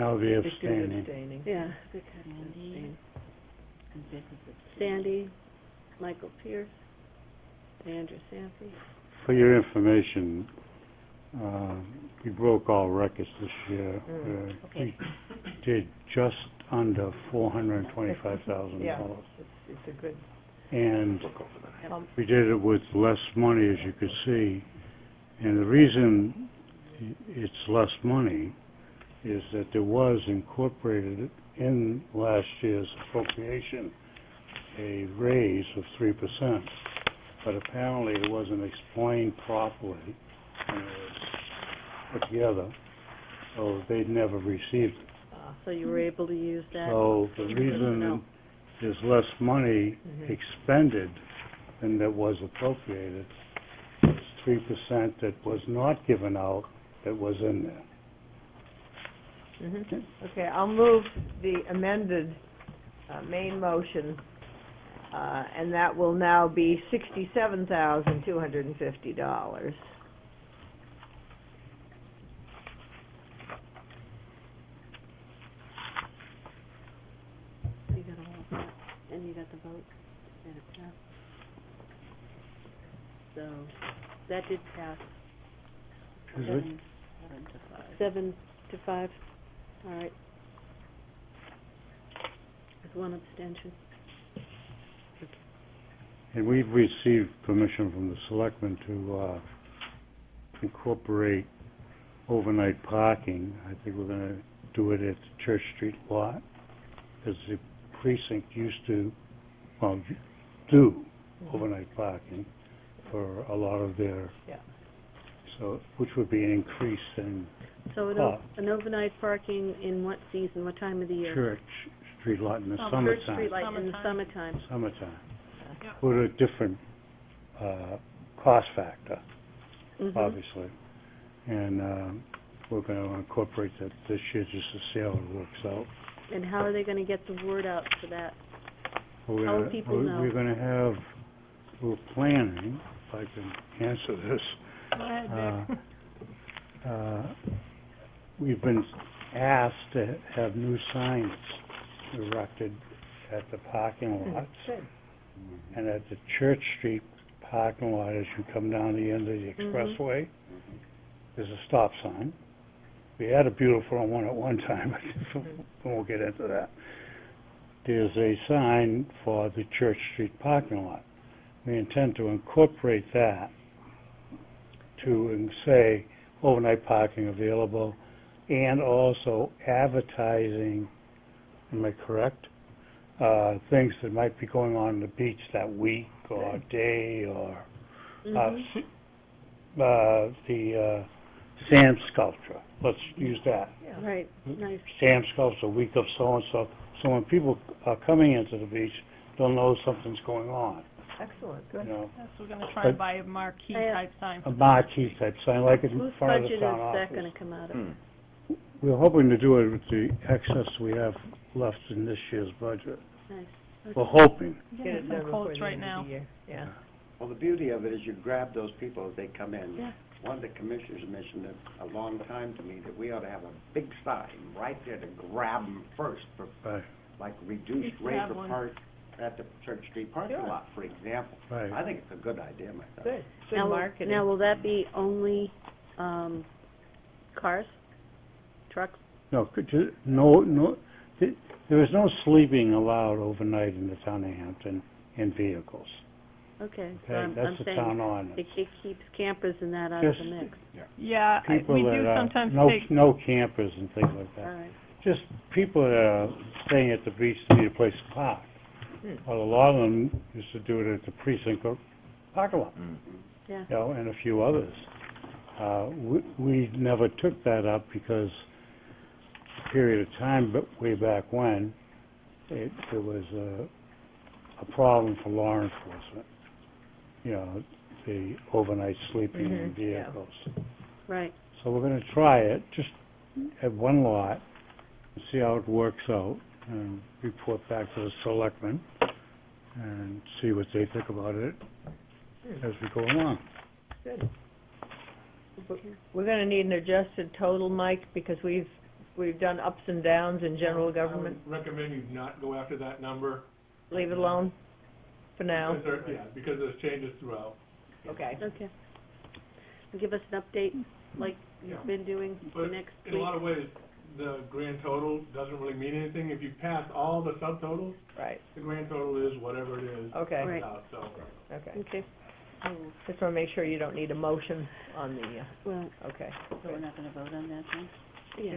I'll be Victor's abstaining. abstaining. Yeah. Sandy? And Vic is abstaining. Sandy, Michael Pierce, Andrew Sanford. For your information, we broke all records this year. Okay. We did just under $425,000. Yeah, it's a good, And um, we did it with less money, as you could see. And the reason it's less money is that there was incorporated in last year's appropriation a raise of 3%, but apparently it wasn't explained properly when it was put together, so they'd never received it. So you were able to use that? So the reason there's less money expended than that was appropriated is 3% that was not given out that was in there. Okay, I'll move the amended main motion, and that will now be $67,250. You got all of that, and you got the vote, and it passed. So, that did pass. Is it? 7 to 5, all right. With one abstention. And we've received permission from the selectmen to incorporate overnight parking. I think we're gonna do it at the Church Street lot, because the precinct used to, well, do overnight parking for a lot of their, so, which would be an increase in So cost. an overnight parking in what season, what time of the year? Church Street lot in the Church summertime. Street light in the summertime. Summertime. With a different, cost factor, obviously. And, we're gonna incorporate that this year just to see how it works out. And how are they gonna get the word out for that? We're How will gonna- people know? We're gonna have, we're planning, if I can answer this. Go ahead, Vic. We've been asked to have new signs erected at the parking lots. Good. And at the Church Street parking lot, as you come down the end of the expressway, there's a stop sign. We had a beautiful one at one time, but we won't get into that. There's a sign for the Church Street parking lot. We intend to incorporate that to say overnight parking available, and also advertising, am I correct? Things that might be going on the beach that week or day, or the sand sculpture. Let's use that. Right, nice. Sand sculpture, week of so-and-so. So when people are coming into the beach, they'll know something's going on. Excellent, good. You know, Yes, we're gonna try and buy a marquee type sign. a marquee type sign, like in Whose front of budget the is town office. that gonna come out of? We're hoping to do it with the excess we have left in this year's budget. Nice. We're hoping. Get it Some done before quotes the right end now. of the year. Yeah. Well, the beauty of it is you grab those people as they come in. Yeah. One of the commissioners mentioned it a long time to me, that we ought to have a big sign right there to grab them first, for Right. like reduced We rate have for one. park at the Church Street parking Sure. lot, for example. Right. I think it's a good idea myself. Good, good Now, marketing. now, will that be only, cars, trucks? No, there is no sleeping allowed overnight in the town of Hampton in vehicles. Okay, so Okay, I'm that's the town saying ordinance. it keeps campers and that out of the Just- mix. Yeah, People we that do are, sometimes no, take, no campers and things like All that. right. Just people that are staying at the beach need a place to park. Well, a lot of them used to do it at the precinct or parking lot, Yeah. you know, and a few others. We never took that up because a period of time, but way back when, it was a problem for law enforcement. You know, the overnight sleeping in vehicles. Right. So we're gonna try it, just at one lot, and see how it works out, and report back to the selectmen, and see what they think about it as we go along. Good. We're gonna need an adjusted total, Mike, because we've done ups and downs in general government. I would recommend you not go after that number. Leave it alone for now. Because there's changes throughout. Okay. Okay. And give us an update, like you've been doing the But next in a week. lot of ways, the grand total doesn't really mean anything. If you pass all the subtotals, Right, the grand total is whatever it is. Okay. Right. So, okay. Okay, Just wanna make sure you don't need a motion on the, well, okay. So we're not gonna vote on that, John? yeah.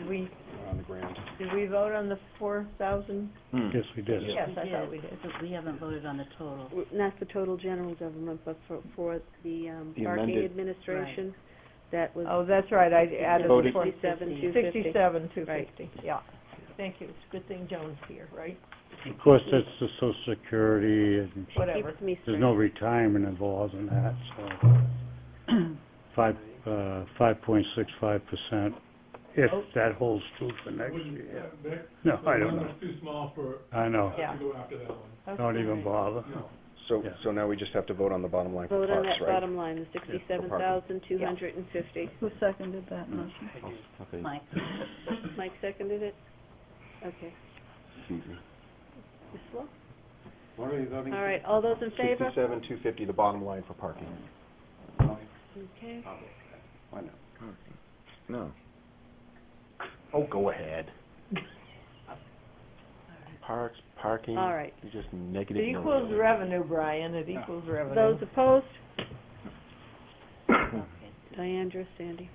On the ground. Did we vote on the 4,000? Yes, we did. Yes, I thought we did. But we haven't voted on the total. Not for total general government, but for the The parking amended- administration, that was Oh, that's right, I added the Voted. 67,250. 67,250, yeah. Thank you, it's a good thing Joan's here, right? Of course, that's the social security, and Whatever. Keeps me there's straight. no retirement involved in that, so 5.65%, if that holds true for next year. Vic, No, I the don't one know. was too small for I know. us Yeah. to go after that one. Don't even bother. No. So, Yeah. so now we just have to vote on the bottom line for Vote on parks, that right? bottom line, the 67,250. Who seconded that motion? Okay. Mike. Mike seconded it? Okay. Ms. Flo? What are we voting? All right, all those in favor? 67,250, the bottom line for parking. Okay. Why not? No. Oh, go ahead. Parks, parking. All right. You just negative It numbers. equals revenue, Brian, it equals revenue. Those opposed? Diandra, Sandy,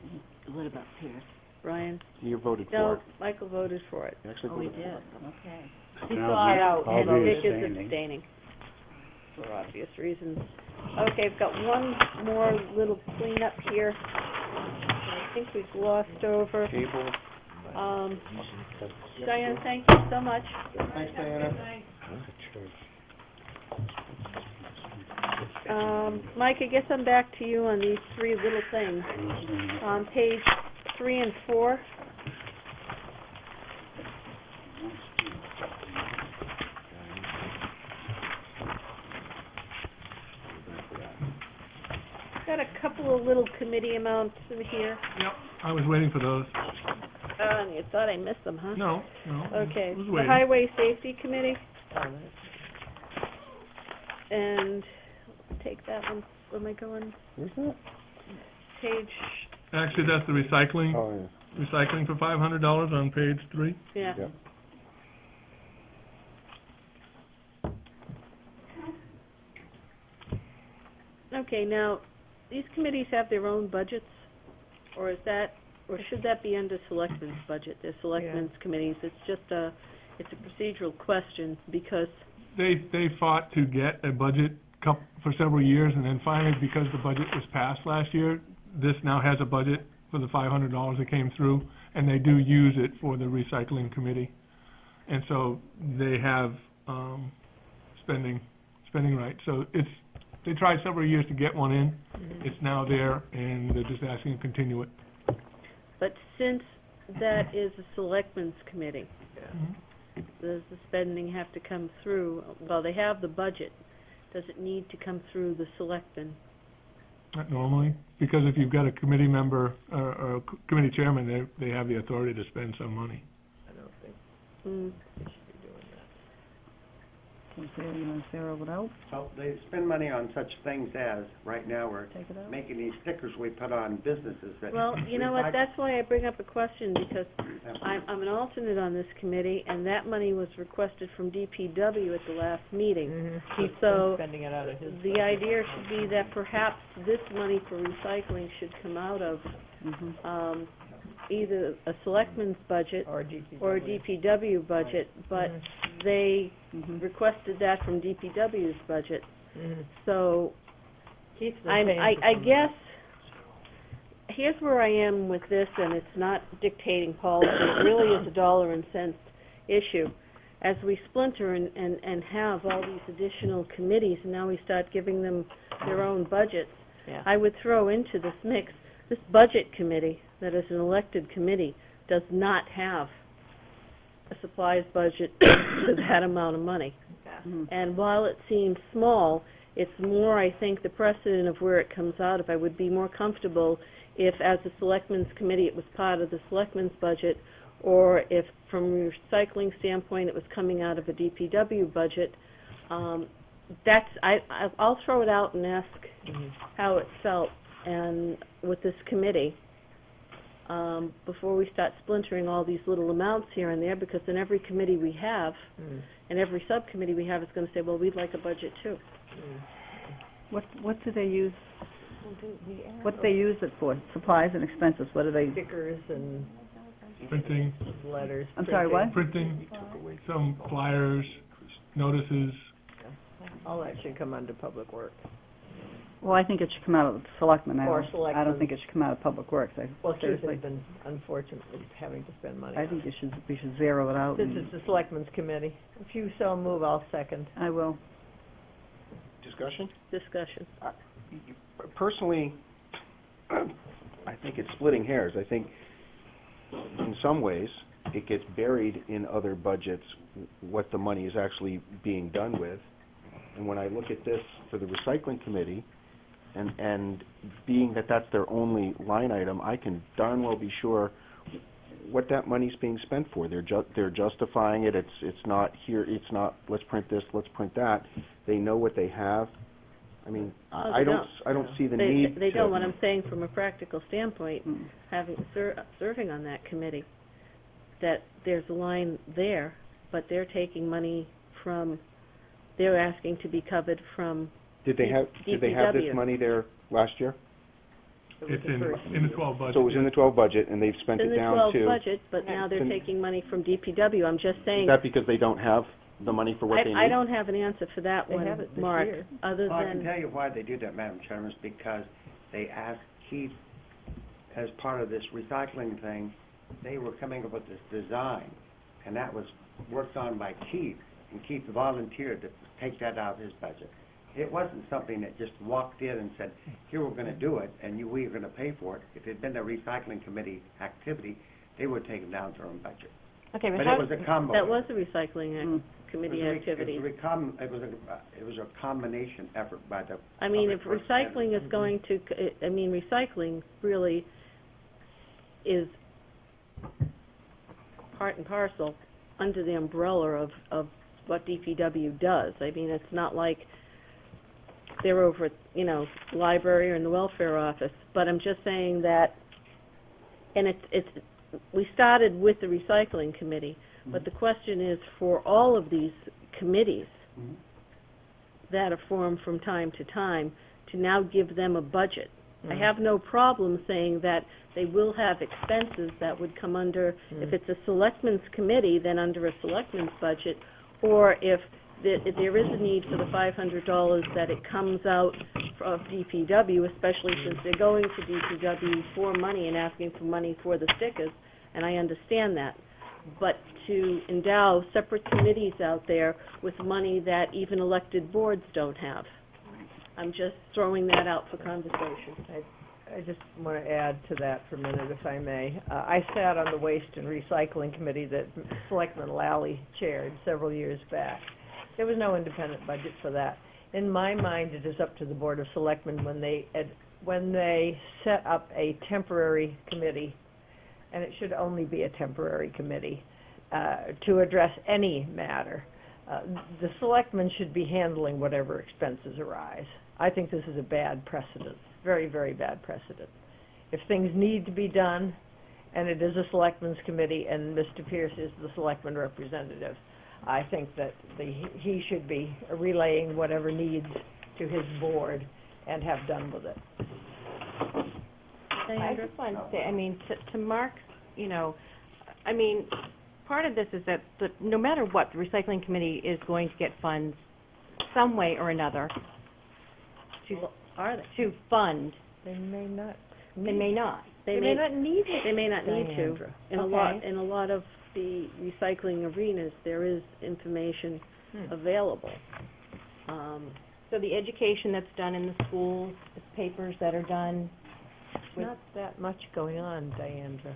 What about Pierce? Brian? You voted for No, it. Michael voted for it. You actually Oh, we voted did, for it. okay. He Now, saw it out, I'll and be Dick is abstaining. abstaining, for obvious reasons. Okay, I've got one more little cleanup here. I think we've glossed over. Cable. Diane, thank you so much. Thanks, Diana. Mike, I guess I'm back to you on these three little things. On page 3 and 4. Got a couple of little committee amounts in here. Yep, I was waiting for those. And you thought I missed them, huh? No. Okay, I was the waiting. Highway Safety Committee. And take that one. Where am I going? Where's that? Page, Actually, that's the recycling, Oh, yeah. recycling for $500 on page 3. yeah. Yep. Okay, now, these committees have their own budgets, or is that, or should that be under selectmen's budget? They're selectmen's committees. It's just it's a procedural question, because They fought to get a budget for several years, and then finally, because the budget was passed last year, this now has a budget for the $500 that came through, and they do use it for the recycling committee. And so they have spending rights. So they tried several years to get one in. It's now there, and they're just asking to continue it. but since that is a selectmen's committee, does the spending have to come through, well, they have the budget, does it need to come through the selectmen? Not normally, because if you've got a committee member or a committee chairman, they have the authority to spend some money. I don't think Mm. we should be doing that. You want to zero it out? So they spend money on such things as, right now, we're Take it out? making these stickers we put on businesses that. Well, you know what, recycle- that's why I bring up a question, because I'm an alternate on this committee, and that money was requested from DPW at the last meeting. He's So, spending it out of his the idea should be that perhaps this money for recycling should come out of either a selectman's budget or DPW. or a DPW budget, but they requested that from DPW's budget. So, Keith's been I'm, paying for I some- guess, here's where I am with this, and it's not dictating policy, it really is a dollar and cents issue. As we splinter and have all these additional committees, and now we start giving them their own budgets, Yeah. I would throw into this mix, this budget committee, that is an elected committee, does not have a supplies budget to that amount of money. And while it seems small, it's more, I think, the precedent of where it comes out. If I would be more comfortable if, as a selectmen's committee, it was part of the selectmen's budget, or if, from a recycling standpoint, it was coming out of a DPW budget. I'll throw it out and ask how it felt, and with this committee, before we start splintering all these little amounts here and there, because in every committee we have, and every subcommittee we have is going to say, well, we'd like a budget too. What do they use? What do they use it for? Supplies and expenses, what do they? Stickers and Printing, letters. I'm sorry, what? printing, some flyers, notices. All that should come under Public Works. Well, I think it should come out of the selectmen. Or I don't selectmen. think it should come out of Public Works. Well, Keith Seriously. has been unfortunately having to spend money I on think it. we should zero it out. This and- is the Selectmen's Committee. If you so move, I'll second. I will. Discussion? Discussion. Personally, I think it's splitting hairs. I think in some ways, it gets buried in other budgets, what the money is actually being done with. And when I look at this for the recycling committee, and being that that's their only line item, I can darn well be sure what that money's being spent for. They're justifying it. It's not here. It's not let's print this, let's print that. They know what they have. I mean, I don't see the need. They to, don't. What I'm saying from a practical standpoint, having serving on that committee, that there's a line there, but they're taking money from. They're asking to be covered from. Did they have this DPW. money there last year? It was It's the first in the 12 budget. So it was in the 12 budget, and they've spent In it the down 12 to... budget, but now they're Then- taking money from DPW. I'm just saying, Is that because they don't have the money for what they need? I don't have an answer for that They one, have it this Mark, year. other Well, I can than, tell you why they do that, Madam Chairman, is because they asked Keith, as part of this recycling thing, they were coming up with this design, and that was worked on by Keith, and Keith volunteered to take that out of his budget. It wasn't something that just walked in and said, here, we're gonna do it, and we are gonna pay for it. If it had been a recycling committee activity, they would have taken down their own budget. Okay, but But how, it was a combo. that was a recycling committee It was a activity. it was a combination effort by the... I mean, if public works recycling is going to, I mean, recycling really is part and parcel under the umbrella of what DPW does. I mean, it's not like they're over at, library or in the welfare office, but I'm just saying that, and it's we started with the recycling committee, but the question is for all of these committees that are formed from time to time, to now give them a budget. I have no problem saying that they will have expenses that would come under, if it's a selectmen's committee, then under a selectmen's budget, or if there is a need for the $500 that it comes out of DPW, especially since they're going to DPW for money and asking for money for the stickers, and I understand that. But to endow separate committees out there with money that even elected boards don't have. I'm just throwing that out for conversation. I just want to add to that for a minute, if I may. I sat on the Waste and Recycling Committee that Selectman Lally chaired several years back. There was no independent budget for that. In my mind, it is up to the Board of Selectmen when they set up a temporary committee, and it should only be a temporary committee, to address any matter. The Selectmen should be handling whatever expenses arise. I think this is a bad precedent, very, very bad precedent. If things need to be done, and it is a Selectmen's committee, and Mr. Pierce is the Selectman representative, I think that he should be relaying whatever needs to his board and have done with it. I just wanted to say, I mean, to Mark, I mean, part of this is that no matter what, the recycling committee is going to get funds some way or another to fund. They may not. They may not. They may not need it. They may not need to. Diandra. In a lot of the recycling arenas, there is information available. So the education that's done in the schools, the papers that are done. There's not that much going on, Diandra,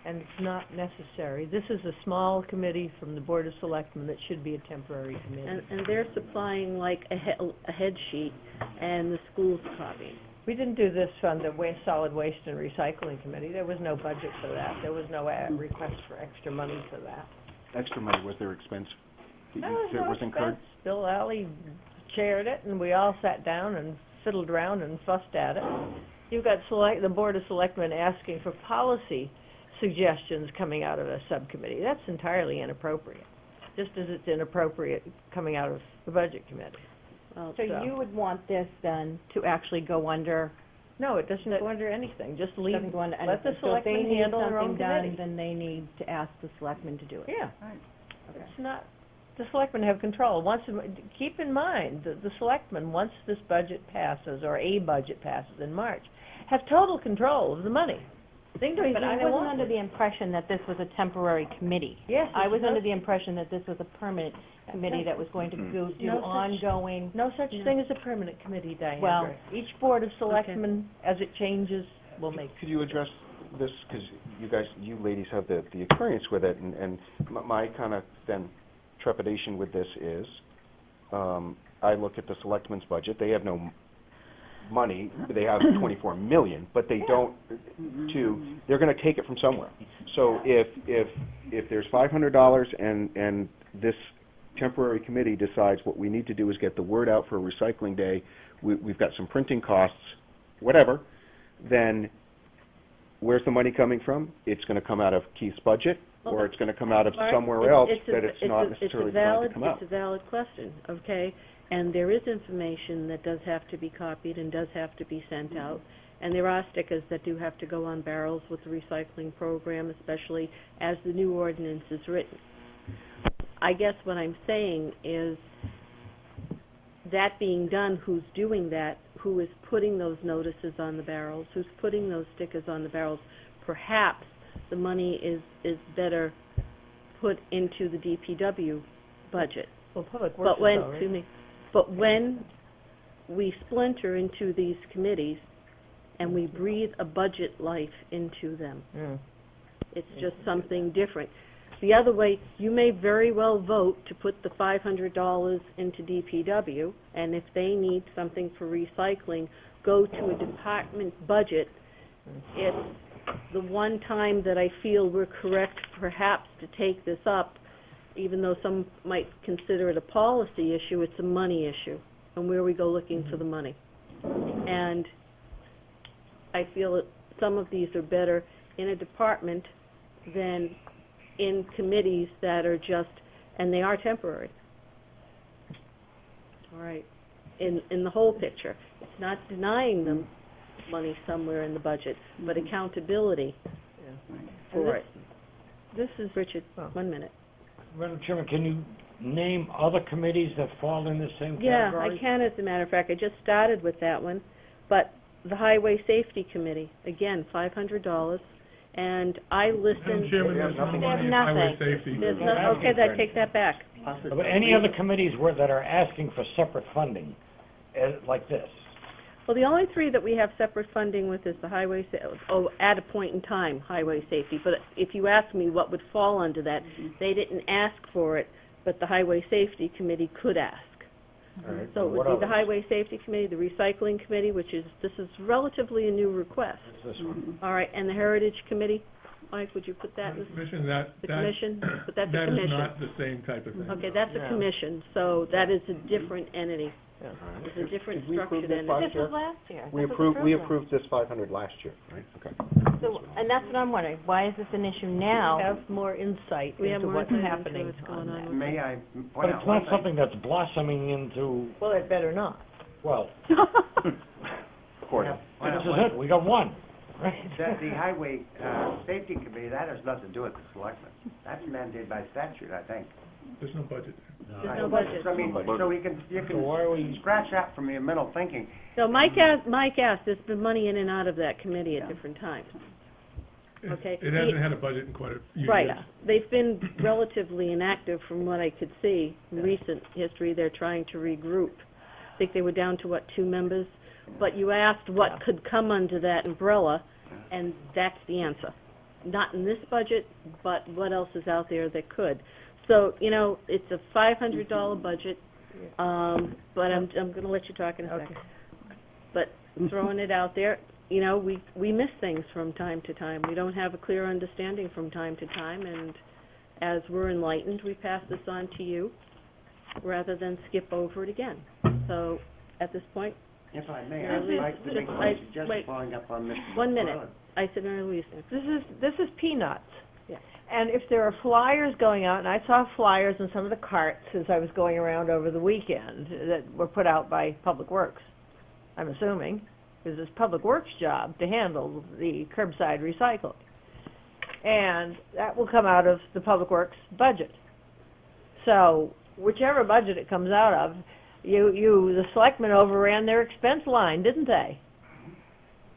and it's not necessary. This is a small committee from the Board of Selectmen that should be a temporary committee. And they're supplying like a head sheet and the school's copying. We didn't do this on the Solid Waste and Recycling Committee. There was no budget for that. There was no request for extra money for that. Extra money, was there expense that No, was incurred? expense. Bill Alley chaired it, and we all sat down and fiddled around and fussed at it. You've got the Board of Selectmen asking for policy suggestions coming out of a subcommittee. That's entirely inappropriate, just as it's inappropriate coming out of the Budget Committee. Well, So you would want this then to actually go under? No, it doesn't go under anything. Just leave, Doesn't go under let the anything. Selectmen So if they need handle their own something done, committee. then they need to ask the selectmen to do it. Yeah. It's not, the Selectmen have control. Keep in mind, the Selectmen, once this budget passes, or a budget passes in March, have total control of the money. They can do anything But I they wasn't want under with the it. impression that this was a temporary committee. Yes, I was it's under no- the impression that this was a permanent committee that was going to do No such- ongoing. No such thing as a permanent committee, Diane. Well- Each Board of Selectmen, as it changes, will make. Could you address this, because you ladies have the experience with it, and my kind of then trepidation with this is, I look at the selectmen's budget, they have no money, they have 24 million, but they don't, they're going to take it from somewhere. So if there's $500 and this temporary committee decides what we need to do is get the word out for a recycling day, we've got some printing costs, whatever, then where's the money coming from? It's going to come out of Keith's budget, or it's going to come out of Mark, somewhere else that it's not necessarily designed to come out. It's a valid question, okay? And there is information that does have to be copied and does have to be sent out, And there are stickers that do have to go on barrels with the recycling program, especially as the new ordinance is written. I guess what I'm saying is, that being done, who's doing that, who is putting those notices on the barrels, who's putting those stickers on the barrels, perhaps the money is better put into the DPW budget. Well, Public Works is already. But when we splinter into these committees and we breathe a budget life into them, it's just something different. The other way, you may very well vote to put the $500 into DPW, and if they need something for recycling, go to a department budget. It's the one time that I feel we're correct perhaps to take this up, even though some might consider it a policy issue, it's a money issue, and where we go looking for the money. And I feel that some of these are better in a department than in committees that are just, and they are temporary. All right, in the whole picture. It's not denying them money somewhere in the budget, but accountability for it. This is, Richard, 1 minute. Madam Chairman, can you name other committees that fall in the same Yeah, category? I can, as a matter of fact. I just started with that one. But the Highway Safety Committee, again, $500. And I listened... Madam Chairman, there's no money in highway safety. Okay, I take that back. But any other committees that are asking for separate funding, like this? Well, the only three that we have separate funding with is the highway, at a point in time, highway safety. But if you ask me what would fall under that, they didn't ask for it, but the Highway Safety Committee could ask. All right, So it would be the Highway Safety Committee, the Recycling Committee, this is relatively a new request. This one. All right, and the Heritage Committee, Mike, would you put that in The commission, that commission? But that's a that is commission. not the same type of thing. Okay, that's a commission, so that is a different entity. It's a different Did we approve structured this entity. last year? last year. We This was approved this 500 last year, right? Okay. So, and that's what I'm wondering, why is this an issue now? We have more insight We have into more what's insight into happening what's going on on that. with May I But point it's out not one thing? something that's blossoming into, Well, it better not. well, According. this is it, we got one, right? The Highway Safety Committee, that has nothing to do with the selectmen. That's mandated by statute, I think. There's no budget. There's no budget. I mean, so you So why are we- can scratch that from your mental thinking. So Mike asked, there's been money in and out of that committee at different times. Okay. It hasn't had a budget in quite a few Right. years. They've been relatively inactive from what I could see in recent history. They're trying to regroup. I think they were down to, 2 members? But you asked what could come under that umbrella, and that's the answer. Not in this budget, but what else is out there that could. So, it's a $500 budget, but I'm going to let you talk in a second. But throwing it out there, we miss things from time to time. We don't have a clear understanding from time to time, and as we're enlightened, we pass this on to you rather than skip over it again. So, at this point... If I may, Mary I'd Louise, like to make just- one suggestion wait. following up on Mr. 1 minute. McFarland. I said Mary Louise. This is peanuts. Yeah. And if there are flyers going out, and I saw flyers in some of the carts as I was going around over the weekend that were put out by Public Works, I'm assuming, because it's Public Works' job to handle the curbside recycling. And that will come out of the Public Works budget. So whichever budget it comes out of, the selectmen overran their expense line, didn't they?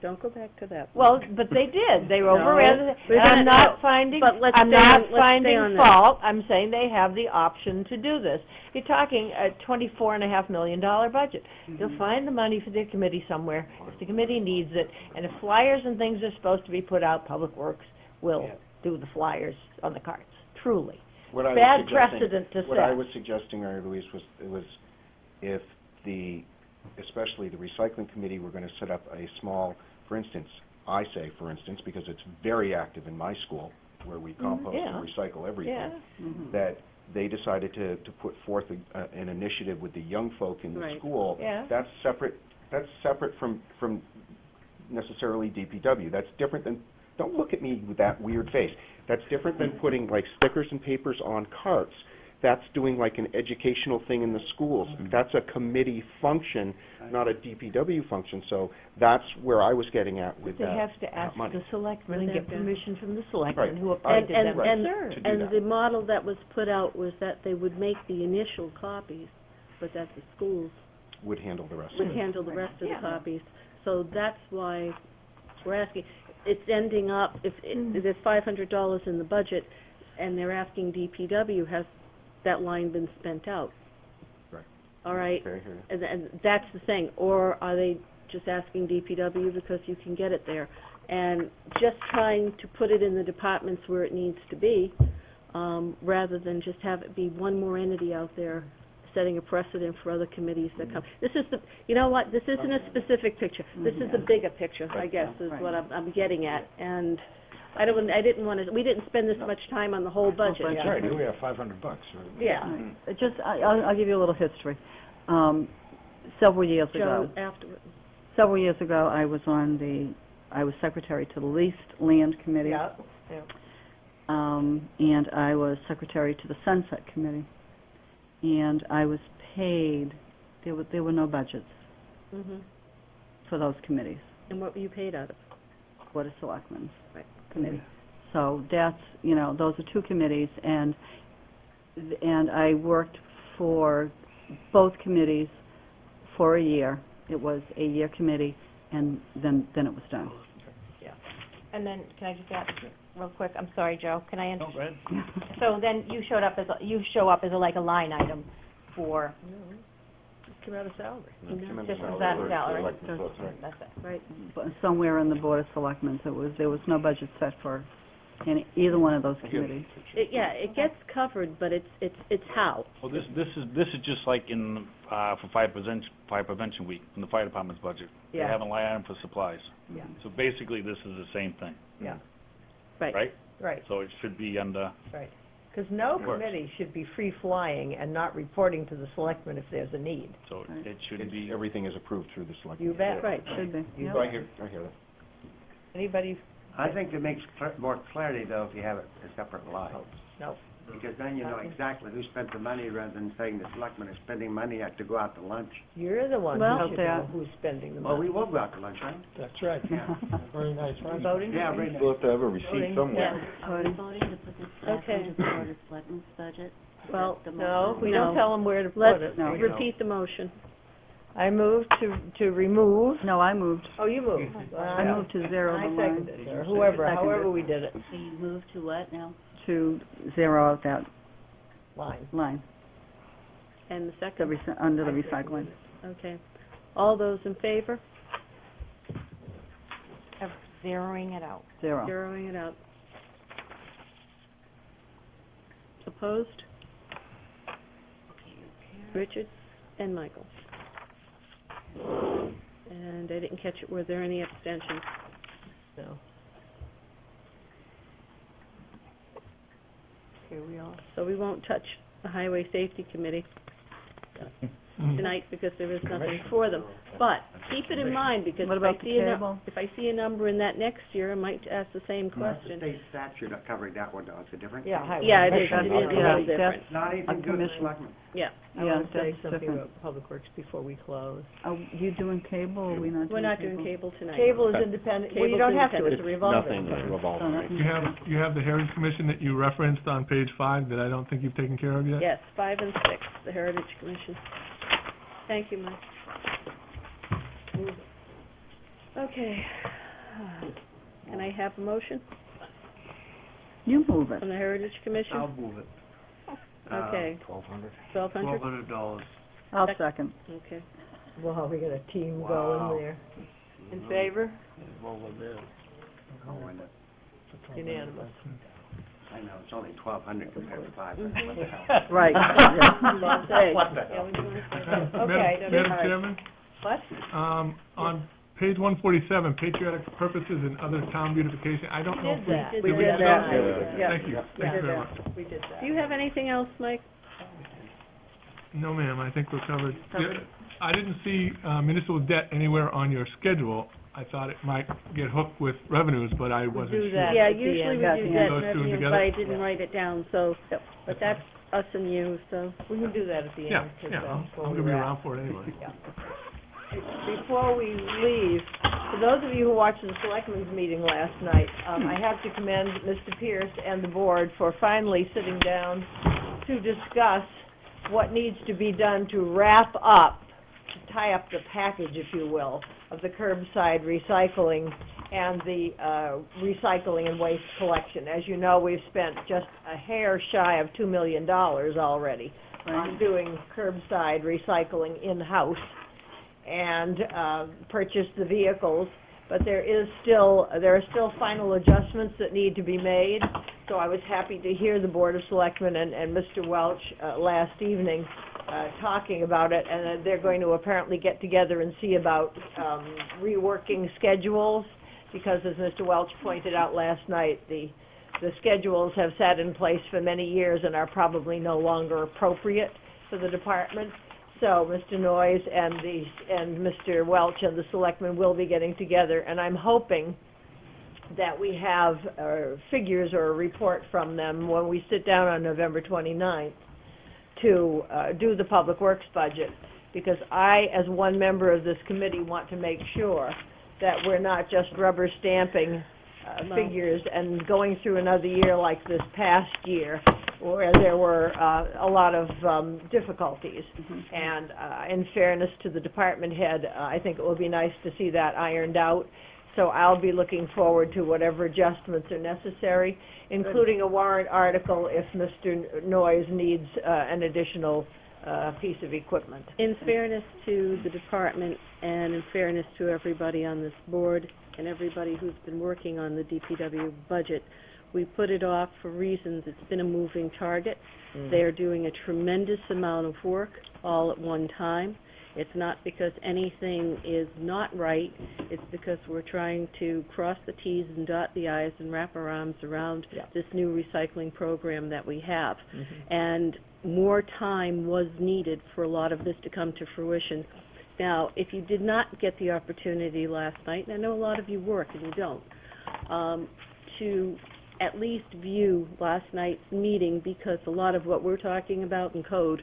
Don't go back to that. Well, but they did. They overran it. we're I'm gonna- not no, finding, but let's I'm stay not on- let's stay finding on that. fault. I'm saying they have the option to do this. You're talking a $24.5 million budget. You'll find the money for the committee somewhere if the committee needs it. And if flyers and things are supposed to be put out, Public Works will do the flyers on the carts. Truly. What I was Bad suggesting- precedent to What I set. was suggesting, Mary Louise, was if especially the recycling committee were going to set up a small, for instance, because it's very active in my school, where we compost and recycle everything, that they decided to put forth an initiative with the young folk in the school. Yeah. That's separate from necessarily DPW. That's different than, don't look at me with that weird face. That's different than putting like stickers and papers on carts. that's doing like an educational thing in the schools. That's a committee function, not a DPW function, so that's where I was getting at with They that, have to ask that money. the selectmen and get permission from the Right. selectmen who appointed them to serve. To do And that. the model that was put out was that they would make the initial copies, but that the schools Would handle the rest of would it. handle the rest of Yeah. the copies. So that's why we're asking. It's ending up, if there's $500 in the budget, and they're asking DPW, has that line been spent out? Right. All right? Okay, here. And that's the thing. Or are they just asking DPW because you can get it there? And just trying to put it in the departments where it needs to be, rather than just have it be one more entity out there setting a precedent for other committees that come. This is the, you know what, this isn't a specific picture. This is the bigger picture, I guess, is what I'm getting at. And I didn't want to, we didn't spend this much time on the whole budget. That's right, here we have $500, right? Yeah. I'll give you a little history. Several years ago, Joe, afterward. several years ago, I was secretary to the Leased Land Committee. Yeah. And I was secretary to the Sunset Committee. And I was paid, there were no budgets Mhm. for those committees. And what were you paid out of? Board of Selectmen's Right. committee. So that's, those are two committees, and I worked for both committees for a year. It was a year committee, and then it was done. Yeah. And then, can I just ask real quick, I'm sorry, Joe, can I No, answer? go ahead. So then you show up as like a line item for, Just come out of salary. just as that salary? That's it. Right. But somewhere in the Board of Selectmen's, there was no budget set for either one of those committees. It gets covered, but it's how. Well, this is just like in, for fire prevention week, in the fire department's budget. They Yeah. have a line item for supplies. Yeah. So basically, this is the same thing, Yeah, right? right, So it should be under, right. Because no Works. committee should be free-flying and not reporting to the selectmen if there's a need. so it shouldn't be. Everything is approved through the select. You bet. Right. Should be. You Yep. I hear that. Anybody? I think it makes more clarity, though, if you have it a separate line. No. Because then you know exactly who spent the money, rather than saying the selectmen are spending money to go out to lunch. You're the one Well, who should they know are. who's spending the Well, money. we will go out to lunch, right? That's right. Very nice, We're voting? Yeah, right. We'll have to have a receipt Voting, somewhere. Are we voting to put this back Okay. into the Board of Selectmen's budget? Well, No, we No. don't tell them where to put Let's it. No. repeat the motion. I move to remove. No, I moved. Oh, you moved. I moved to zero I the line. seconded, or whoever, Seconded. however we did it. So you move to what now? To zero out that Line. line, And the the second? under the I recycling. Okay. All those in favor? Of zeroing it out. Zero. Zeroing it out. Opposed? Richard and Michael. And I didn't catch it, were there any abstentions? No. Here we are. So we won't touch the Highway Safety Committee tonight because there is nothing for them. But keep it in mind, because What if about I the see cable? if I see a number in that next year, I might ask the same The question. state statute covering that one, though, it's a different. Yeah, highway. Yeah, it is, That's- it is a yeah, little different. that's Not even a to do with the commission. selectmen. Yeah. I Yeah, want to say that's something different. about Public Works before we close. Are you doing cable, or are we not doing cable? We're not doing cable tonight. Cable is independent, well, you don't have to, it's a revolving. Nothing revolving, right? You have the Heritage Commission that you referenced on page 5 that I don't think you've taken care of yet? Yes, 5 and 6, the Heritage Commission. Thank you, Mike. Okay. Can I have a motion You move it. from the Heritage Commission? I'll move it. Okay. $1,200. $1,200? $1,200. I'll second. Okay. Wow, we got a team Wow. going there. In favor? Well, there. Oh, and Unanimous. I know, it's only 1,200 compared to 500. What the hell? Right. Hey. What the hell? Yeah, we do Madam Okay. Chairman, What? on page 147, patriotic purposes and other town beautification, I don't know if we... We We did did that. that. Yeah. Thank you, We thank you did very that. much. We did that. Do you have anything else, Mike? No, ma'am, I think we're covered. Covered. Yeah, I didn't see municipal debt anywhere on your schedule. I thought it might get hooked with revenues, but I wasn't do sure. that. Yeah, at the usually end. we At do the debt end. Those two revenue, together? but I didn't write it down, so, but that's us and you, so. We can do that at the end. Yeah, 'cause, yeah, before I'm we gonna be wrap. around for it anyway. Yeah. Before we leave, for those of you who watched the Selectmen's meeting last night, I have to commend Mr. Pierce and the board for finally sitting down to discuss what needs to be done to wrap up, to tie up the package, if you will, of the curbside recycling and the recycling and waste collection. As you know, we've spent just a hair shy of $2 million already on doing curbside recycling in-house, and purchased the vehicles, but there are still final adjustments that need to be made. So I was happy to hear the Board of Selectmen and Mr. Welch last evening talking about it, and they're going to apparently get together and see about reworking schedules, because as Mr. Welch pointed out last night, the schedules have sat in place for many years and are probably no longer appropriate for the department. So Mr. Noyes and Mr. Welch and the selectmen will be getting together, and I'm hoping that we have figures or a report from them when we sit down on November 29th to do the public works budget, because I, as one member of this committee, want to make sure that we're not just rubber stamping figures and going through another year like this past year, where there were a lot of difficulties. And in fairness to the department head, I think it will be nice to see that ironed out. So I'll be looking forward to whatever adjustments are necessary, including a warrant article if Mr. Noyes needs an additional piece of equipment. In fairness to the department and in fairness to everybody on this board and everybody who's been working on the DPW budget, we put it off for reasons. It's been a moving target. They are doing a tremendous amount of work all at one time. It's not because anything is not right. It's because we're trying to cross the T's and dot the I's and wrap our arms around this new recycling program that we have. And more time was needed for a lot of this to come to fruition. Now, if you did not get the opportunity last night, and I know a lot of you work and you don't, to at least view last night's meeting, because a lot of what we're talking about in code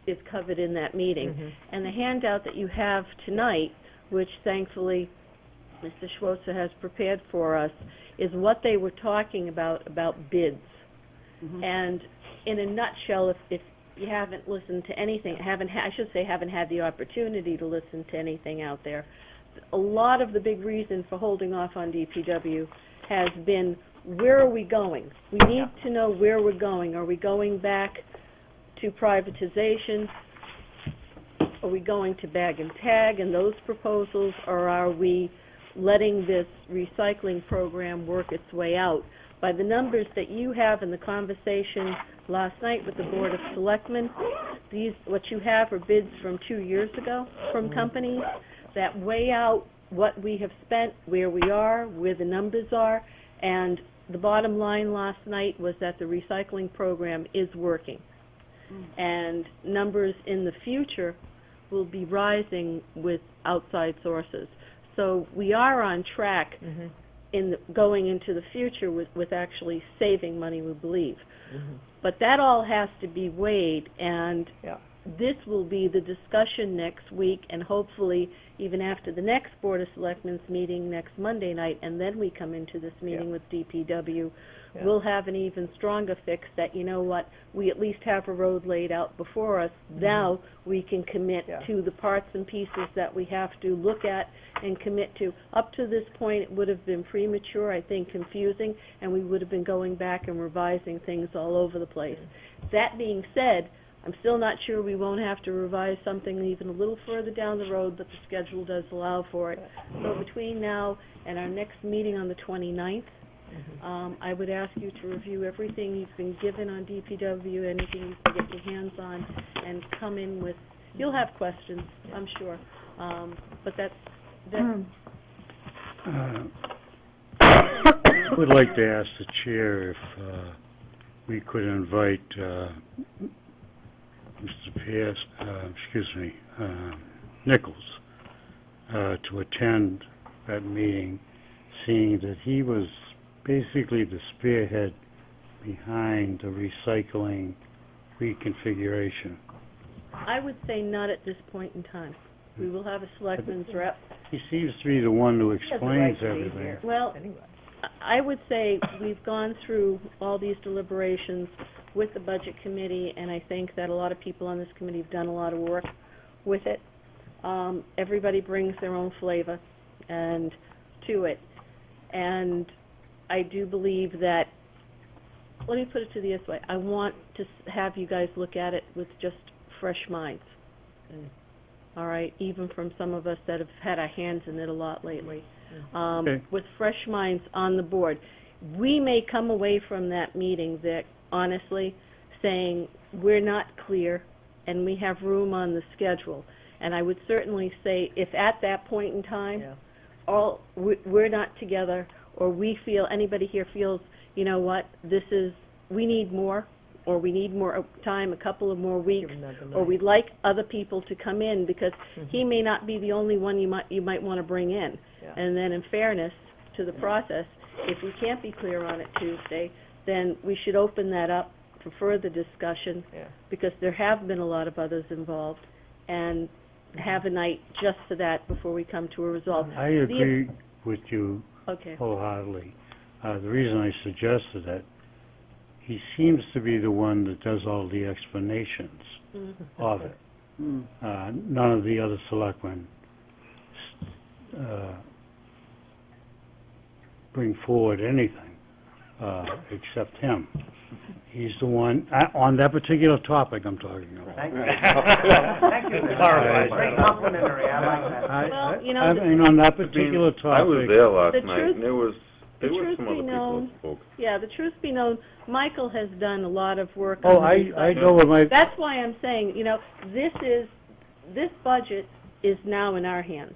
is covered in that meeting. And the handout that you have tonight, which thankfully Mr. Schwarzer has prepared for us, is what they were talking about bids. And in a nutshell, if you haven't listened to anything, haven't had the opportunity to listen to anything out there, a lot of the big reason for holding off on DPW has been, where are we going? We need to know where we're going. Are we going back to privatization? Are we going to bag and tag and those proposals, or are we letting this recycling program work its way out? By the numbers that you have in the conversation last night with the Board of Selectmen, what you have are bids from 2 years ago from companies that weigh out what we have spent, where we are, where the numbers are, and the bottom line last night was that the recycling program is working. And numbers in the future will be rising with outside sources. So we are on track going into the future with actually saving money, we believe. But that all has to be weighed, and this will be the discussion next week, and hopefully even after the next Board of Selectmen's meeting next Monday night, and then we come into this meeting with DPW, we'll have an even stronger fix that, you know what, we at least have a road laid out before us. Now we can commit to the parts and pieces that we have to look at and commit to. Up to this point, it would have been premature, I think confusing, and we would have been going back and revising things all over the place. That being said, I'm still not sure we won't have to revise something even a little further down the road, but the schedule does allow for it. So between now and our next meeting on the 29th, I would ask you to review everything you've been given on DPW, anything you can get your hands on, and come in with, you'll have questions, I'm sure, but that's I would like to ask the chair if we could invite Mr. Pierce, Nichols, to attend that meeting, seeing that he was basically the spearhead behind the recycling reconfiguration? I would say not at this point in time. We will have a selectman's rep. He seems to be the one who He has the explains right to be everything. here. Well, Anyway. I would say we've gone through all these deliberations with the Budget Committee, and I think that a lot of people on this committee have done a lot of work with it. Everybody brings their own flavor and to it. And I do believe that, let me put it to this way, I want to have you guys look at it with just fresh minds. All right, even from some of us that have had our hands in it a lot lately. Okay. With fresh minds on the board. We may come away from that meeting, Vic, honestly, saying we're not clear and we have room on the schedule. And I would certainly say if at that point in time, we're not together, or we feel, anybody here feels, you know what, we need more, or we need more time, a couple of more weeks, or we'd like other people to come in, because he may not be the only one you might want to bring in. And then in fairness to the process, if we can't be clear on it Tuesday, then we should open that up for further discussion, because there have been a lot of others involved, and have a night just for that before we come to a resolve. I agree with you Okay. wholeheartedly. The reason I suggested that, he seems to be the one that does all the explanations of it. None of the other selectmen bring forward anything except him. He's the one, on that particular topic I'm talking about. Thank you. Thank you. Very complimentary, I like that. Well, you know, I mean, on that particular topic. I was there last The night, truth- and there was the truth some be other people known- that spoke. Yeah, the truth be known, Michael has done a lot of work Oh, on these I budgets. know what my... That's why I'm saying, you know, this budget is now in our hands.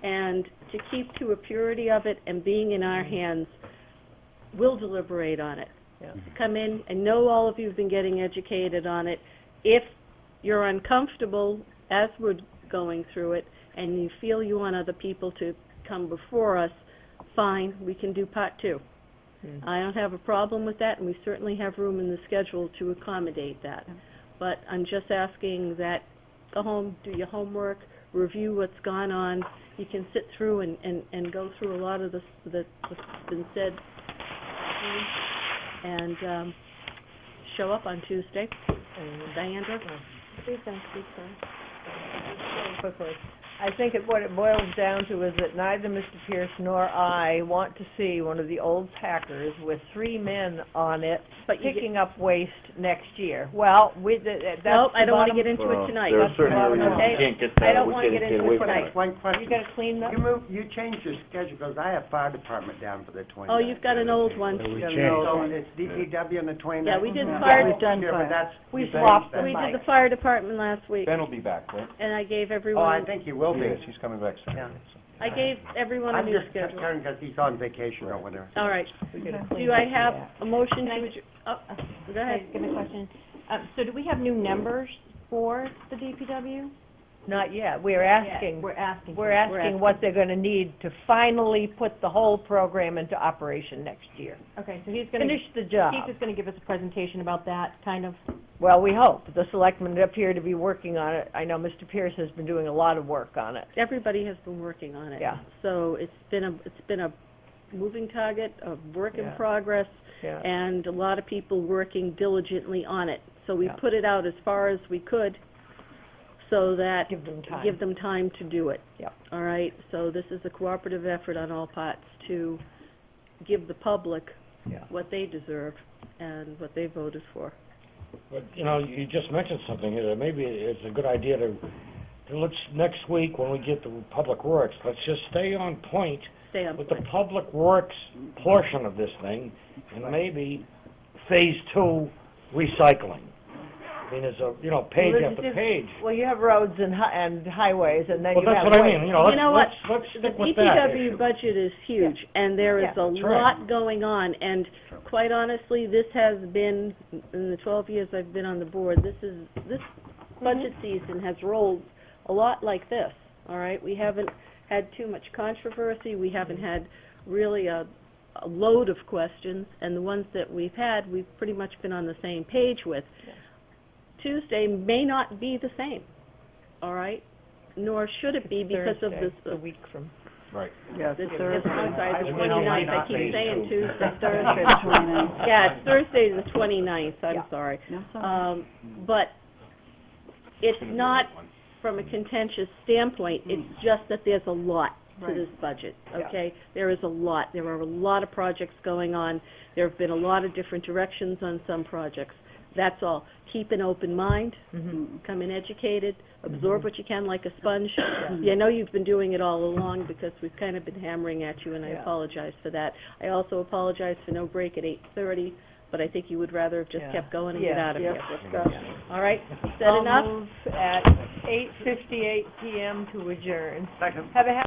And to keep to a purity of it and being in our hands, we'll deliberate on it. Come in, and know all of you have been getting educated on it. If you're uncomfortable as we're going through it, and you feel you want other people to come before us, fine, we can do part two. I don't have a problem with that, and we certainly have room in the schedule to accommodate that. But I'm just asking that go home, do your homework, review what's gone on. You can sit through and go through a lot of that's been said, and show up on Tuesday. Diandra? Please don't speak, sorry. Quickly. I think what it boils down to is that neither Mr. Pierce nor I want to see one of the old packers with 3 men on it picking up waste next year. Well, that's Nope, I don't want to bottom- get into it tonight. There are That's certain the bottom, areas okay? you can't get I that, don't we want to can't get get into away it from tonight. that. One question. You got to clean up? You changed your schedule, because I have fire department down for the 29th. Oh, you've got an old one. We So changed. it's DPW on the 29th? Yeah, we did Yeah, fire- we've done fire. But that's... We you swapped changed that. We did the fire department last week, Ben will be back, right? and I gave Oh, everyone, I think he will be. Yes, he's coming back soon. Yeah. I gave everyone a I'm new just schedule. concerned because he's on vacation over there. All right. We gotta clean Do I up have that. a motion Can to I- adjourn? Oh, go ahead. Give me a question. So do we have new numbers for the DPW? Not yet. We're asking. We're asking. We're asking what they're going to need to finally put the whole program into operation next year. Okay, so he's going to... Finish the job. He's just going to give us a presentation about that, kind of? Well, we hope. The selectmen appear to be working on it. I know Mr. Pierce has been doing a lot of work on it. Everybody has been working on it. Yeah. So it's been a moving target, a work in Yeah. progress, Yeah. and a lot of people working diligently on it. So we Yeah. put it out as far as we could, so that Give them time. give them time to do it. Yep. All right, so this is a cooperative effort on all parts to give the public Yeah. what they deserve and what they voted for. But, you know, you just mentioned something here, that maybe it's a good idea to let's, next week, when we get to Public Works, let's just stay on point Stay on with point. the Public Works portion of this thing, and maybe Phase 2 recycling. I mean, there's a, you know, page Well, after page. Well, you have roads and highways, and then Well, you have that's what I waste. mean, you know, You know what? let's The stick with that DPW issue. budget is huge, and there is Yeah, a that's right. lot going on, and quite honestly, this has been, in the 12 years I've been on the board, this budget season has rolled a lot like this, all right? We haven't had too much controversy, we haven't had really a load of questions, and the ones that we've had, we've pretty much been on the same page with. Tuesday may not be the same, all right? Nor should it be because of this. Thursday, a week from. Right. Yes, It's Thursday. I'm sorry, the It may not 29th, I be keep saying Tuesday. Thursday, the 29th. Yeah, it's Thursday the 29th, I'm Yeah. sorry. That's all right. But it's not from a contentious standpoint, it's just that there's a lot to Right. this budget, okay? There is a lot. There are a lot of projects going on. There have been a lot of different directions on some projects. That's all. Keep an open mind, come in educated, absorb what you can like a sponge. Yeah, I know you've been doing it all along because we've kind of been hammering at you, and I apologize for that. I also apologize for no break at 8:30, but I think you would rather have just kept going and get out of here. All right? Is that enough? I'll move at 8:58 PM to adjourn. Second. Have a